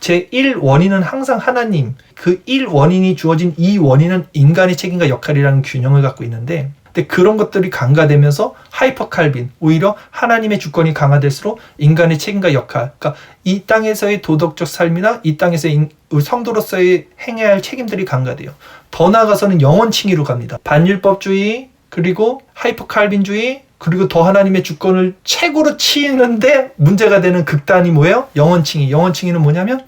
S1: 제1원인은 항상 하나님, 그 1원인이 주어진 이 원인은 인간의 책임과 역할이라는 균형을 갖고 있는데, 근데 그런 것들이 강화되면서 하이퍼 칼빈, 오히려 하나님의 주권이 강화될수록 인간의 책임과 역할, 그러니까 이 땅에서의 도덕적 삶이나 이 땅에서의 성도로서의 행해야 할 책임들이 강화돼요. 더 나아가서는 영원칭의로 갑니다. 반율법주의, 그리고 하이퍼 칼빈주의, 그리고 더 하나님의 주권을 최고로 치는데 문제가 되는 극단이 뭐예요? 영원칭의. 영원칭의는 뭐냐면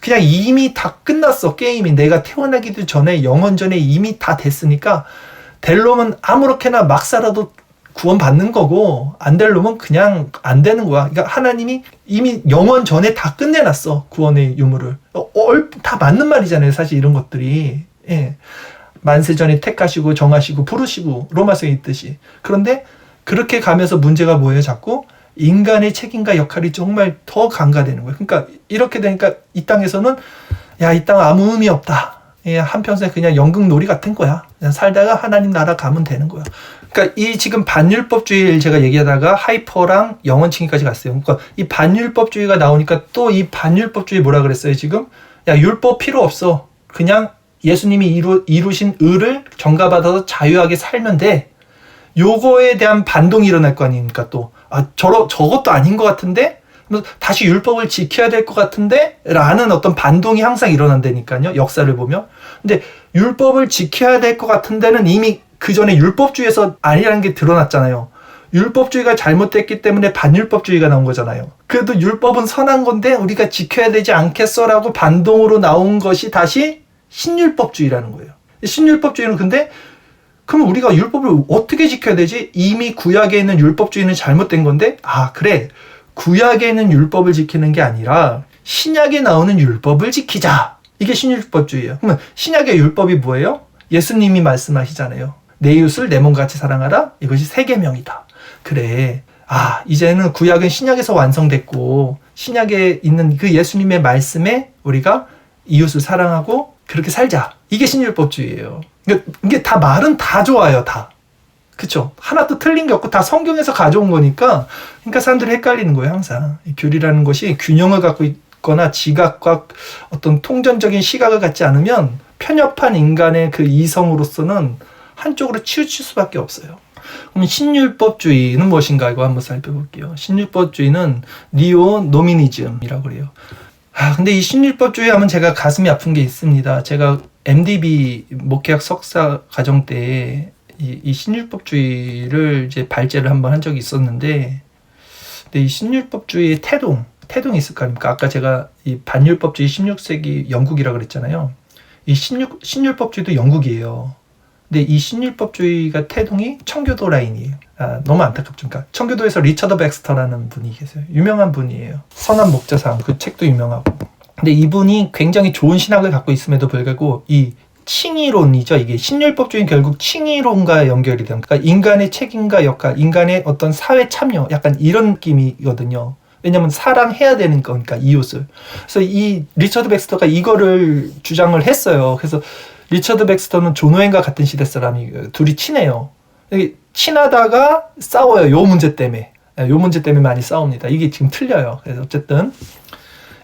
S1: 그냥 이미 다 끝났어. 게임이 내가 태어나기도 전에 영원전에 이미 다 됐으니까 될 놈은 아무렇게나 막 살아도 구원받는 거고 안 될 놈은 그냥 안 되는 거야. 그러니까 하나님이 이미 영원 전에 다 끝내놨어. 구원의 유무를. 다 맞는 말이잖아요. 사실 이런 것들이. 예. 만세 전에 택하시고 정하시고 부르시고 로마서에 있듯이. 그런데 그렇게 가면서 문제가 뭐예요? 자꾸 인간의 책임과 역할이 정말 더 강화되는 거예요. 그러니까 이렇게 되니까 이 땅에서는 야, 이 땅 아무 의미 없다. 예, 한평생 그냥 연극놀이 같은 거야. 그냥 살다가 하나님 나라 가면 되는 거야. 그러니까 이 지금 반율법주의를 제가 얘기하다가 하이퍼랑 영원칭의까지 갔어요. 그러니까 이 반율법주의가 나오니까 또 이 반율법주의 뭐라 그랬어요? 지금 야, 율법 필요 없어. 그냥 예수님이 이루신 의를 전가받아서 자유하게 살면 돼. 요거에 대한 반동이 일어날 거 아닙니까? 또 저것도 아닌 것 같은데 다시 율법을 지켜야 될 것 같은데 라는 어떤 반동이 항상 일어난다니까요. 역사를 보면. 근데 율법을 지켜야 될 것 같은데는 이미 그 전에 율법주의에서 아니라는 게 드러났잖아요. 율법주의가 잘못됐기 때문에 반율법주의가 나온 거잖아요. 그래도 율법은 선한 건데 우리가 지켜야 되지 않겠어라고 반동으로 나온 것이 다시 신율법주의라는 거예요. 신율법주의는 근데 그럼 우리가 율법을 어떻게 지켜야 되지? 이미 구약에 있는 율법주의는 잘못된 건데 그래. 구약에 있는 율법을 지키는 게 아니라 신약에 나오는 율법을 지키자. 이게 신율법주의예요. 그러면 신약의 율법이 뭐예요? 예수님이 말씀하시잖아요. 내 이웃을 내 몸같이 사랑하라. 이것이 세계명이다. 그래. 이제는 구약은 신약에서 완성됐고 신약에 있는 그 예수님의 말씀에 우리가 이웃을 사랑하고 그렇게 살자. 이게 신율법주의예요. 이게 다 말은 다 좋아요. 다. 그쵸? 하나도 틀린 게 없고 다 성경에서 가져온 거니까 그러니까 사람들이 헷갈리는 거예요. 항상. 이 교리라는 것이 균형을 갖고 있거나 지각과 어떤 통전적인 시각을 갖지 않으면 편협한 인간의 그 이성으로서는 한쪽으로 치우칠 수밖에 없어요. 그럼 신율법주의는 무엇인가 이거 한번 살펴볼게요. 신율법주의는 니오노미니즘이라고 그래요. 근데 이 신율법주의 하면 제가 가슴이 아픈 게 있습니다. 제가 MDB 목회학 석사 과정 때 이 신율법주의를 이제 발제를 한번 한 적이 있었는데, 근데 이 신율법주의의 태동이 있을 거 아닙니까? 아까 제가 이 반율법주의 16세기 영국이라고 그랬잖아요. 이 신율법주의도 영국이에요. 근데 이 신율법주의가 태동이 청교도 라인이에요. 너무 안타깝죠. 그러니까 청교도에서 리처드 백스터라는 분이 계세요. 유명한 분이에요. 선한 목자상 그 책도 유명하고. 근데 이분이 굉장히 좋은 신학을 갖고 있음에도 불구하고 이 칭의론이죠. 이게 신율법주의는 결국 칭의론과 연결이 돼요. 그러니까 인간의 책임과 역할, 인간의 어떤 사회 참여, 약간 이런 느낌이거든요. 왜냐면 사랑해야 되는 거니까 이웃을. 그래서 이 리처드 백스터가 이거를 주장을 했어요. 그래서 리처드 백스터는 존 오웬과 같은 시대 사람이 둘이 친해요. 친하다가 싸워요. 요 문제 때문에. 요 문제 때문에 많이 싸웁니다. 이게 지금 틀려요. 그래서 어쨌든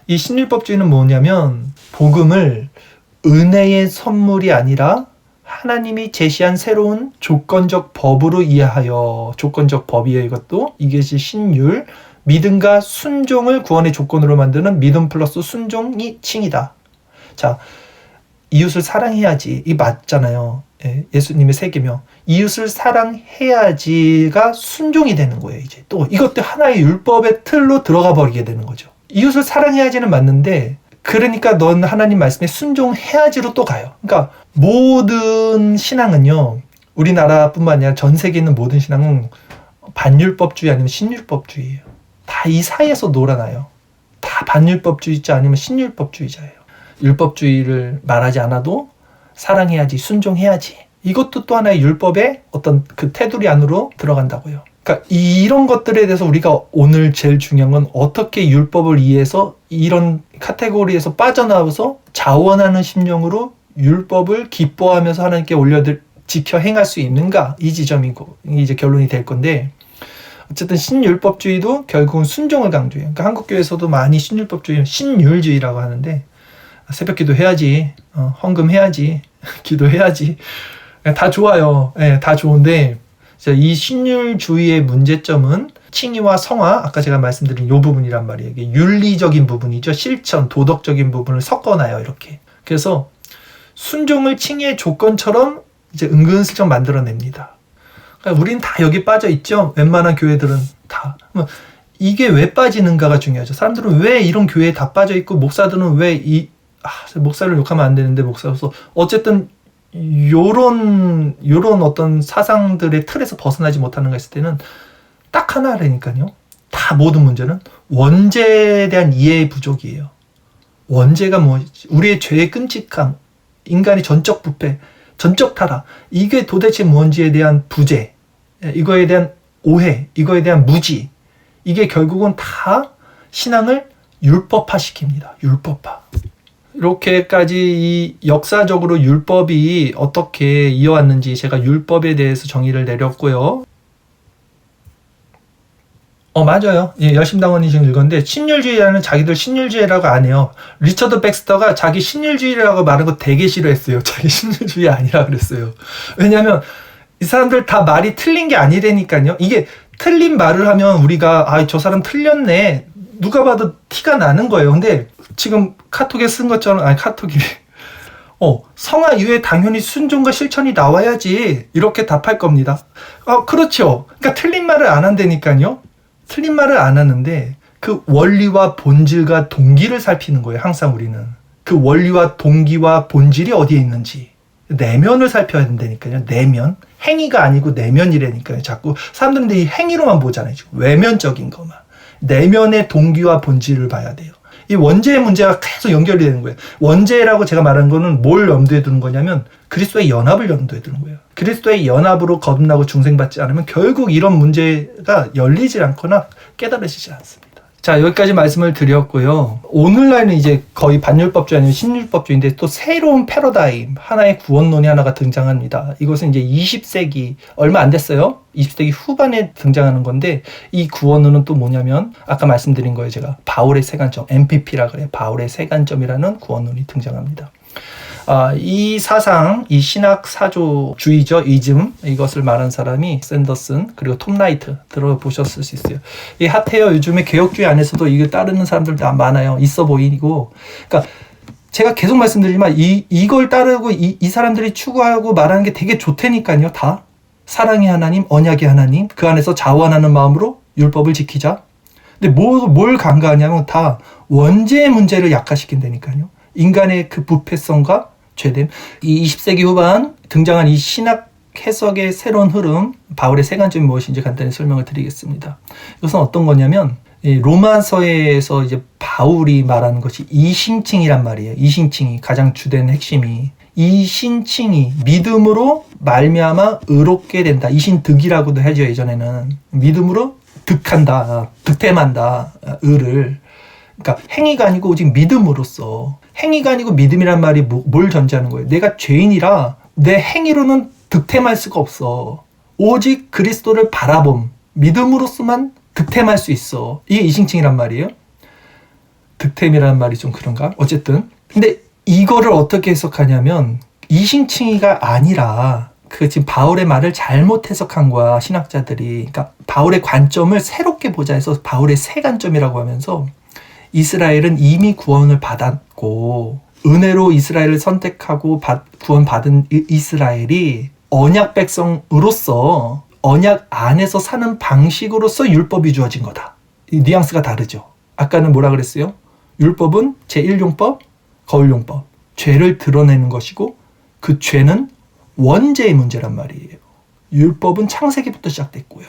S1: 이 신율법주의는 뭐냐면 복음을 은혜의 선물이 아니라 하나님이 제시한 새로운 조건적 법으로 이해하여, 조건적 법이에요. 이것도 이것이 신율, 믿음과 순종을 구원의 조건으로 만드는 믿음 플러스 순종이 칭이다. 자, 이웃을 사랑해야지. 이 맞잖아요. 예수님의 세계명. 이웃을 사랑해야지가 순종이 되는 거예요. 이제 또 이것도 하나의 율법의 틀로 들어가 버리게 되는 거죠. 이웃을 사랑해야지는 맞는데, 그러니까 넌 하나님 말씀에 순종해야지로 또 가요. 그러니까 모든 신앙은요, 우리나라뿐만 아니라 전 세계에 있는 모든 신앙은 반율법주의 아니면 신율법주의예요. 다 이 사이에서 놀아나요. 다 반율법주의자 아니면 신율법주의자예요. 율법주의를 말하지 않아도 사랑해야지, 순종해야지. 이것도 또 하나의 율법의 어떤 그 테두리 안으로 들어간다고요. 그러니까 이런 것들에 대해서 우리가 오늘 제일 중요한 건 어떻게 율법을 이해해서 이런 카테고리에서 빠져나와서 자원하는 심령으로 율법을 기뻐하면서 하나님께 지켜 행할 수 있는가, 이 지점이고 이제 결론이 될 건데, 어쨌든 신율법주의도 결국은 순종을 강조해요. 그러니까 한국교회에서도 많이 신율법주의, 신율주의라고 하는데 새벽기도 해야지, 헌금해야지, 기도해야지, 다 좋아요. 다 좋은데 이 신율주의의 문제점은 칭의와 성화, 아까 제가 말씀드린 이 부분이란 말이에요. 이게 윤리적인 부분이죠. 실천, 도덕적인 부분을 섞어놔요. 이렇게. 그래서 순종을 칭의의 조건처럼 이제 은근슬쩍 만들어냅니다. 그러니까 우린 다 여기 빠져 있죠. 웬만한 교회들은 다. 이게 왜 빠지는가가 중요하죠. 사람들은 왜 이런 교회에 다 빠져 있고 목사들은 왜 목사를 욕하면 안 되는데 목사로서 어쨌든 요런 어떤 사상들의 틀에서 벗어나지 못하는 가 있을 때는 딱 하나라니까요. 다 모든 문제는 원죄에 대한 이해의 부족이에요. 원죄가 뭐지? 우리의 죄의 끔찍함, 인간의 전적 부패, 전적 타락, 이게 도대체 뭔지에 대한 부재, 이거에 대한 오해, 이거에 대한 무지, 이게 결국은 다 신앙을 율법화시킵니다. 율법화. 이렇게까지 이 역사적으로 율법이 어떻게 이어왔는지 제가 율법에 대해서 정의를 내렸고요. 맞아요. 열심당원이 지금 읽었는데 신율주의라는 자기들 신율주의라고 안 해요. 리처드 백스터가 자기 신율주의라고 말한 거 되게 싫어했어요. 자기 신율주의 아니라 그랬어요. 왜냐하면 이 사람들 다 말이 틀린 게 아니라니까요. 이게 틀린 말을 하면 우리가 저 사람 틀렸네. 누가 봐도 티가 나는 거예요. 근데 지금 카톡에 쓴 것처럼 카톡이 성화 이후에 당연히 순종과 실천이 나와야지 이렇게 답할 겁니다. 그렇죠. 그러니까 틀린 말을 안 한다니까요. 틀린 말을 안 하는데 그 원리와 본질과 동기를 살피는 거예요. 항상 우리는. 그 원리와 동기와 본질이 어디에 있는지. 내면을 살펴야 된다니까요. 내면. 행위가 아니고 내면이라니까요. 자꾸 사람들은 이 행위로만 보잖아요. 지금 외면적인 것만. 내면의 동기와 본질을 봐야 돼요. 이 원죄의 문제가 계속 연결이 되는 거예요. 원죄라고 제가 말한 거는 뭘 염두에 두는 거냐면 그리스도의 연합을 염두에 두는 거예요. 그리스도의 연합으로 거듭나고 중생받지 않으면 결국 이런 문제가 열리지 않거나 깨달아지지 않습니다. 자, 여기까지 말씀을 드렸고요. 오늘날은 이제 거의 반율법주의 아니면 신율법주의인데 또 새로운 패러다임, 하나의 구원론이 하나가 등장합니다. 이것은 이제 20세기, 얼마 안 됐어요. 20세기 후반에 등장하는 건데 이 구원론은 또 뭐냐면 아까 말씀드린 거예요. 제가 바울의 세관점, MPP라 그래요. 바울의 세관점이라는 구원론이 등장합니다. 이 사상, 이 신학 사조주의죠. 이즘, 이것을 말한 사람이 샌더슨 그리고 톰 라이트 들어보셨을 수 있어요. 이 핫해요. 요즘에 개혁주의 안에서도 이걸 따르는 사람들 많아요. 있어 보이고. 그러니까 제가 계속 말씀드리지만 이걸 따르고 이 사람들이 추구하고 말하는 게 되게 좋다니까요. 다 사랑의 하나님, 언약의 하나님, 그 안에서 자원하는 마음으로 율법을 지키자. 근데 뭘 간과하냐면 다 원죄의 문제를 약화시킨다니까요. 인간의 그 부패성과 죄됨. 이 20세기 후반 등장한 이 신학 해석의 새로운 흐름, 바울의 세관점이 무엇인지 간단히 설명을 드리겠습니다. 이것은 어떤 거냐면 로마서에서 이제 바울이 말하는 것이 이신칭이란 말이에요. 이신칭이 가장 주된 핵심이 이신칭이 믿음으로 말미암아 의롭게 된다. 이신득이라고도 하죠. 예전에는 믿음으로 득한다, 득템한다, 의를. 그러니까 행위가 아니고 오직 믿음으로써. 행위가 아니고 믿음이란 말이 뭘 전제하는 거예요? 내가 죄인이라 내 행위로는 득템할 수가 없어. 오직 그리스도를 바라봄, 믿음으로서만 득템할 수 있어. 이게 이신칭이란 말이에요. 득템이라는 말이 좀 그런가? 어쨌든. 근데 이거를 어떻게 해석하냐면 이신칭이가 아니라 지금 바울의 말을 잘못 해석한 거야. 신학자들이. 그러니까 바울의 관점을 새롭게 보자 해서 바울의 세 관점이라고 하면서 이스라엘은 이미 구원을 받았고 은혜로 이스라엘을 선택하고 구원받은 이스라엘이 언약 백성으로서 언약 안에서 사는 방식으로서 율법이 주어진 거다. 이 뉘앙스가 다르죠. 아까는 뭐라 그랬어요? 율법은 제1용법, 거울용법. 죄를 드러내는 것이고 그 죄는 원죄의 문제란 말이에요. 율법은 창세기부터 시작됐고요.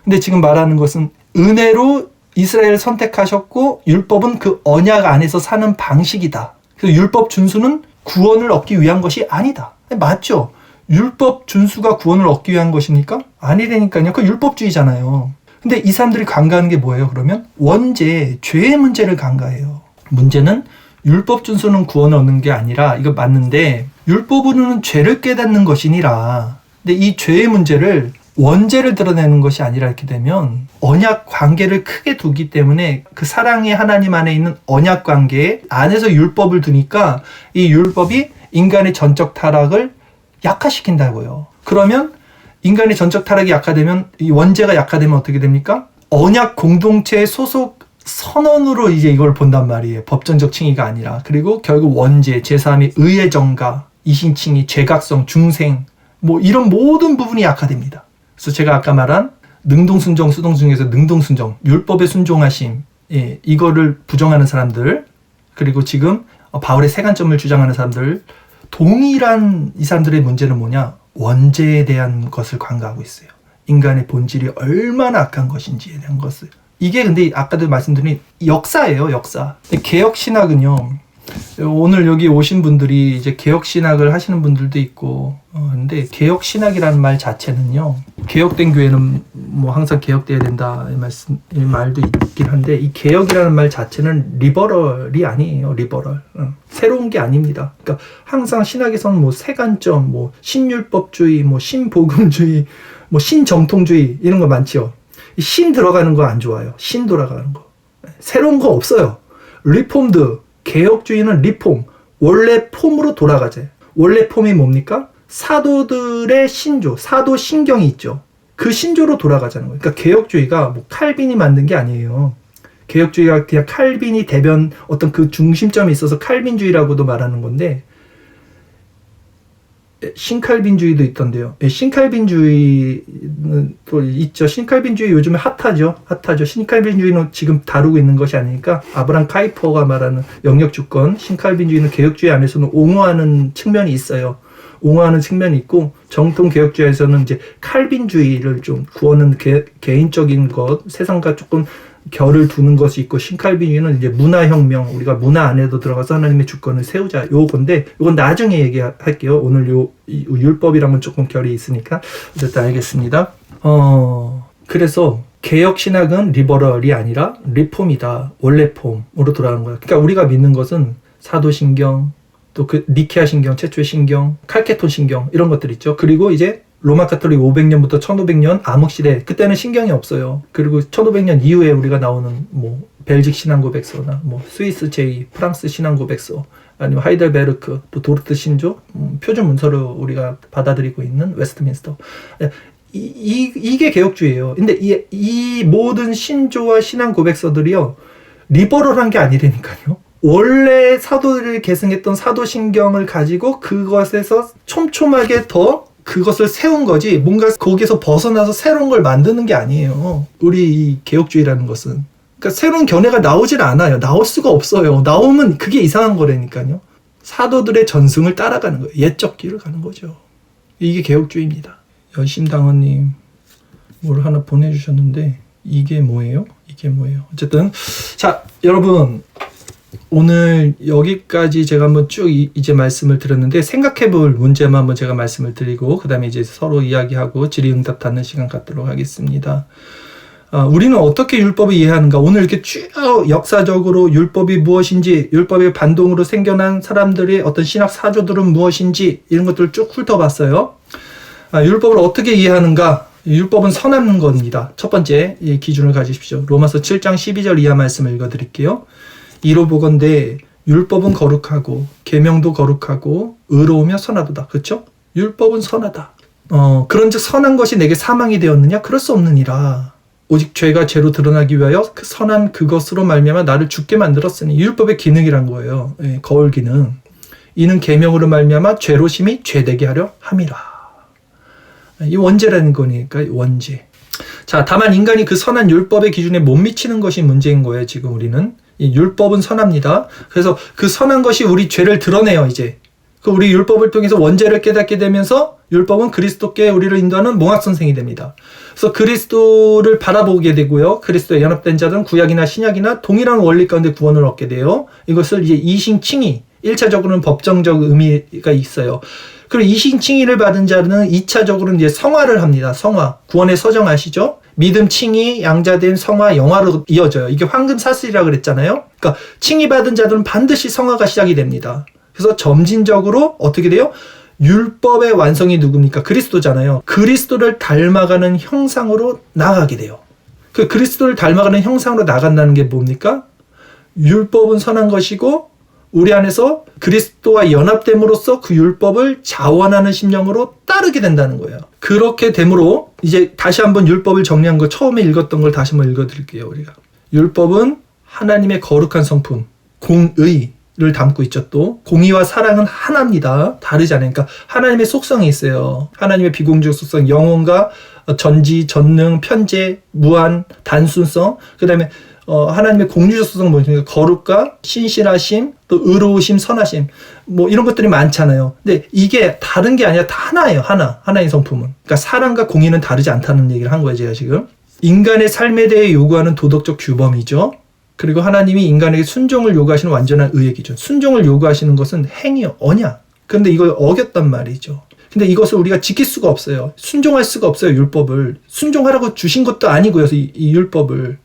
S1: 근데 지금 말하는 것은 은혜로 이스라엘을 선택하셨고 율법은 그 언약 안에서 사는 방식이다. 그래서 율법 준수는 구원을 얻기 위한 것이 아니다. 맞죠? 율법 준수가 구원을 얻기 위한 것입니까? 아니라니까요. 그 율법주의잖아요. 근데 이 사람들이 간과하는 게 뭐예요? 그러면 원죄, 죄의 문제를 간과해요. 문제는 율법 준수는 구원을 얻는 게 아니라 이거 맞는데 율법으로는 죄를 깨닫는 것이니라. 근데 이 죄의 문제를 원죄를 드러내는 것이 아니라 이렇게 되면 언약 관계를 크게 두기 때문에 그 사랑의 하나님 안에 있는 언약 관계 안에서 율법을 두니까 이 율법이 인간의 전적 타락을 약화시킨다고요. 그러면 인간의 전적 타락이 약화되면 이 원죄가 약화되면 어떻게 됩니까? 언약 공동체의 소속 선언으로 이제 이걸 본단 말이에요. 법전적 칭의가 아니라. 그리고 결국 원죄, 제3의 의의 정가, 이신칭의, 죄각성, 중생 뭐 이런 모든 부분이 약화됩니다. 그래서 제가 아까 말한 능동순종, 수동순종 중에서 능동순종, 율법에 순종하심, 예, 이거를 부정하는 사람들, 그리고 지금 바울의 세간점을 주장하는 사람들, 동일한 이 사람들의 문제는 뭐냐? 원죄에 대한 것을 관가하고 있어요. 인간의 본질이 얼마나 악한 것인지에 대한 것을. 이게 근데 아까도 말씀드린 역사예요, 역사. 개혁신학은요, 오늘 여기 오신 분들이 이제 개혁신학을 하시는 분들도 있고, 근데 개혁신학이라는 말 자체는요, 개혁된 교회는 뭐 항상 개혁돼야 된다, 이 말도 있긴 한데, 이 개혁이라는 말 자체는 리버럴이 아니에요, 리버럴. 새로운 게 아닙니다. 그러니까 항상 신학에서는 뭐 세간점, 뭐 신율법주의, 뭐 신복음주의, 뭐 신정통주의, 이런 거 많죠. 신 들어가는 거 안 좋아요. 신 돌아가는 거. 새로운 거 없어요. 리폼드, 개혁주의는 리폼, 원래 폼으로 돌아가죠. 원래 폼이 뭡니까? 사도들의 신조, 사도 신경이 있죠. 그 신조로 돌아가자는 거예요. 그러니까 개혁주의가 뭐 칼빈이 만든 게 아니에요. 개혁주의가 그냥 칼빈이 대변 어떤 그 중심점이 있어서 칼빈주의라고도 말하는 건데, 신칼빈주의도 있던데요. 신칼빈주의는 또 있죠. 신칼빈주의 요즘에 핫하죠. 신칼빈주의는 지금 다루고 있는 것이 아니니까 아브람 카이퍼가 말하는 영역주권, 신칼빈주의는 개혁주의 안에서는 옹호하는 측면이 있어요. 옹호하는 측면이 있고, 정통 개혁주의에서는 이제 칼빈주의를 좀 구하는 개인적인 것, 세상과 조금 결을 두는 것이 있고, 신칼빈주의는 이제 문화혁명, 우리가 문화 안에도 들어가서 하나님의 주권을 세우자, 요건데, 요건 나중에 얘기할게요. 오늘 율법이랑은 조금 결이 있으니까. 어쨌든 알겠습니다. 그래서 개혁신학은 리버럴이 아니라 리폼이다. 원래 폼으로 돌아가는 거예요. 그러니까 우리가 믿는 것은 사도신경, 또 그 니케아 신경, 최초의 신경, 칼케톤 신경, 이런 것들 있죠. 그리고 이제 로마 카톨릭 500년부터 1500년 암흑시대, 그때는 신경이 없어요. 그리고 1500년 이후에 우리가 나오는 뭐 벨직 신앙고백서나 뭐 스위스 제2, 프랑스 신앙고백서, 아니면 하이델베르크, 또 도르트 신조, 표준 문서로 우리가 받아들이고 있는 웨스트민스터. 이게 개혁주의예요. 근데 이 모든 신조와 신앙고백서들이요, 리버럴한 게 아니라니까요. 원래 사도들이 계승했던 사도신경을 가지고 그것에서 촘촘하게 더 그것을 세운 거지, 뭔가 거기서 벗어나서 새로운 걸 만드는 게 아니에요. 우리 이 개혁주의라는 것은. 그러니까 새로운 견해가 나오질 않아요. 나올 수가 없어요. 나오면 그게 이상한 거라니까요. 사도들의 전승을 따라가는 거예요. 옛적 길을 가는 거죠. 이게 개혁주의입니다. 여심당원님 뭘 하나 보내주셨는데, 이게 뭐예요? 어쨌든 자, 여러분, 오늘 여기까지 제가 한번 쭉 이제 말씀을 드렸는데, 생각해 볼 문제만 한번 제가 말씀을 드리고, 그 다음에 이제 서로 이야기하고 질의응답 받는 시간 갖도록 하겠습니다. 우리는 어떻게 율법을 이해하는가? 오늘 이렇게 쭉 역사적으로 율법이 무엇인지, 율법의 반동으로 생겨난 사람들의 어떤 신학 사조들은 무엇인지, 이런 것들을 쭉 훑어봤어요. 율법을 어떻게 이해하는가? 율법은 선한 겁니다. 첫 번째 이 기준을 가지십시오. 로마서 7장 12절 이하 말씀을 읽어드릴게요. 이로 보건대 율법은 거룩하고 계명도 거룩하고 의로우며 선하도다. 그렇죠? 율법은 선하다. 그런즉 선한 것이 내게 사망이 되었느냐? 그럴 수 없느니라. 오직 죄가 죄로 드러나기 위하여 그 선한 그것으로 말미암아 나를 죽게 만들었으니, 율법의 기능이란 거예요. 예, 거울 기능. 이는 계명으로 말미암아 죄로심이 죄되게 하려 함이라. 이 원죄라는 거니까 원죄. 자, 다만 인간이 그 선한 율법의 기준에 못 미치는 것이 문제인 거예요. 지금 우리는 이 율법은 선합니다. 그래서 그 선한 것이 우리 죄를 드러내요. 이제 그 우리 율법을 통해서 원죄를 깨닫게 되면서 율법은 그리스도께 우리를 인도하는 몽학선생이 됩니다. 그래서 그리스도를 바라보게 되고요. 그리스도에 연합된 자들은 구약이나 신약이나 동일한 원리 가운데 구원을 얻게 돼요. 이것을 이제 이신칭의, 1차적으로는 법정적 의미가 있어요. 그리고 이신칭의를 받은 자는 2차적으로는 이제 성화를 합니다. 성화. 구원의 서정 아시죠? 믿음, 칭의, 양자된 성화, 영화로 이어져요. 이게 황금 사슬이라고 그랬잖아요. 그러니까 칭의 받은 자들은 반드시 성화가 시작이 됩니다. 그래서 점진적으로 어떻게 돼요? 율법의 완성이 누굽니까? 그리스도잖아요. 그리스도를 닮아가는 형상으로 나아가게 돼요. 그 그리스도를 닮아가는 형상으로 나간다는 게 뭡니까? 율법은 선한 것이고 우리 안에서 그리스도와 연합됨으로써 그 율법을 자원하는 심령으로 따르게 된다는 거예요. 그렇게 됨으로 이제 다시 한번 율법을 정리한 거 처음에 읽었던 걸 다시 한번 읽어드릴게요. 우리가 율법은 하나님의 거룩한 성품, 공의를 담고 있죠. 또 공의와 사랑은 하나입니다. 다르지 않으니까 그러니까 하나님의 속성이 있어요. 하나님의 비공적 속성, 영혼과 전지, 전능, 편재, 무한, 단순성, 그 다음에 하나님의 공유적 속성은 뭐냐면 거룩과 신실하심, 또 의로우심, 선하심, 뭐 이런 것들이 많잖아요. 근데 이게 다른 게 아니라 다 하나예요. 하나의 성품은. 그러니까 사랑과 공의는 다르지 않다는 얘기를 한 거예요. 제가 지금. 인간의 삶에 대해 요구하는 도덕적 규범이죠. 그리고 하나님이 인간에게 순종을 요구하시는 완전한 의의 기준. 순종을 요구하시는 것은 행위요, 언약. 그런데 이걸 어겼단 말이죠. 근데 이것을 우리가 지킬 수가 없어요. 순종할 수가 없어요. 율법을. 순종하라고 주신 것도 아니고요. 이 율법을.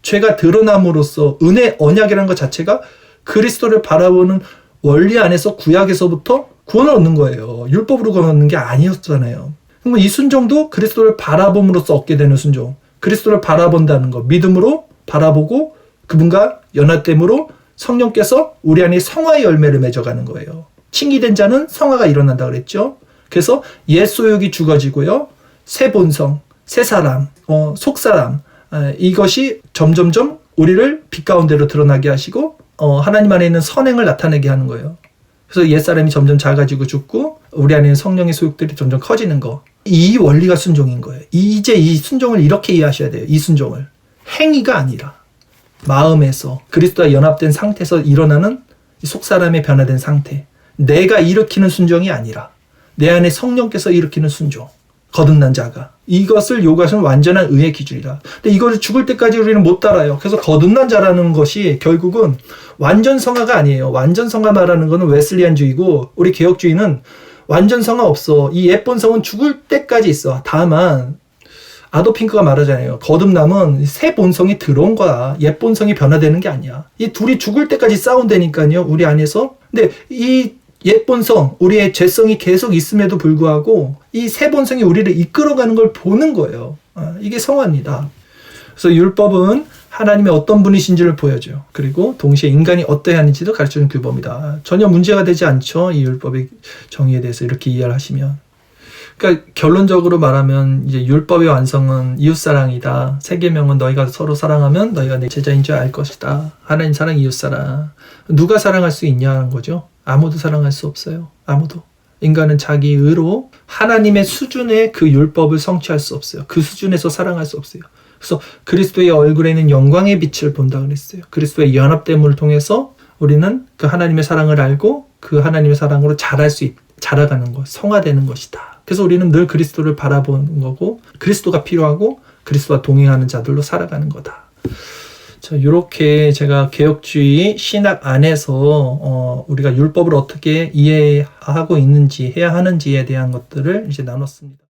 S1: 죄가 드러남으로써 은혜 언약이라는 것 자체가 그리스도를 바라보는 원리 안에서 구약에서부터 구원을 얻는 거예요. 율법으로 구원 얻는 게 아니었잖아요. 그러면 이 순종도 그리스도를 바라봄으로써 얻게 되는 순종. 그리스도를 바라본다는 것. 믿음으로 바라보고 그분과 연합됨으로 성령께서 우리 안에 성화의 열매를 맺어가는 거예요. 칭의된 자는 성화가 일어난다 그랬죠. 그래서 옛 소욕이 죽어지고요. 새 본성, 새 사람, 속사람, 이것이 점점점 우리를 빛 가운데로 드러나게 하시고 하나님 안에 있는 선행을 나타내게 하는 거예요. 그래서 옛사람이 점점 작아지고 죽고 우리 안에 있는 성령의 소욕들이 점점 커지는 거. 이 원리가 순종인 거예요. 이제 이 순종을 이렇게 이해하셔야 돼요. 이 순종을. 행위가 아니라 마음에서 그리스도와 연합된 상태에서 일어나는 속사람의 변화된 상태. 내가 일으키는 순종이 아니라 내 안에 성령께서 일으키는 순종. 거듭난 자가. 이것을 요구하시는 완전한 의의 기준이다. 근데 이거를 죽을 때까지 우리는 못 따라요. 그래서 거듭난 자라는 것이 결국은 완전 성화가 아니에요. 완전 성화 말하는 거는 웨슬리안주의고 우리 개혁주의는 완전 성화 없어. 이 예쁜 성은 죽을 때까지 있어. 다만 아도핑크가 말하잖아요. 거듭남은 새 본성이 들어온 거야. 옛 본성이 변화되는 게 아니야. 이 둘이 죽을 때까지 싸운다니까요. 우리 안에서. 근데 이 옛 본성, 우리의 죄성이 계속 있음에도 불구하고 이 새 본성이 우리를 이끌어가는 걸 보는 거예요. 이게 성화입니다. 그래서 율법은 하나님의 어떤 분이신지를 보여줘요. 그리고 동시에 인간이 어떠해야 하는지도 가르쳐주는 규범이다. 전혀 문제가 되지 않죠. 이 율법의 정의에 대해서 이렇게 이해를 하시면. 그러니까 결론적으로 말하면 이제 율법의 완성은 이웃사랑이다. 세계명은 너희가 서로 사랑하면 너희가 내 제자인 줄 알 것이다. 하나님 사랑, 이웃사랑. 누가 사랑할 수 있냐는 거죠. 아무도 사랑할 수 없어요. 아무도. 인간은 자기 의로 하나님의 수준의 그 율법을 성취할 수 없어요. 그 수준에서 사랑할 수 없어요. 그래서 그리스도의 얼굴에는 영광의 빛을 본다 그랬어요. 그리스도의 연합됨을 통해서 우리는 그 하나님의 사랑을 알고 그 하나님의 사랑으로 자라가는 것, 성화되는 것이다. 그래서 우리는 늘 그리스도를 바라보는 거고 그리스도가 필요하고 그리스도와 동행하는 자들로 살아가는 거다. 자, 이렇게 제가 개혁주의 신학 안에서 우리가 율법을 어떻게 이해하고 있는지 해야 하는지에 대한 것들을 이제 나눴습니다.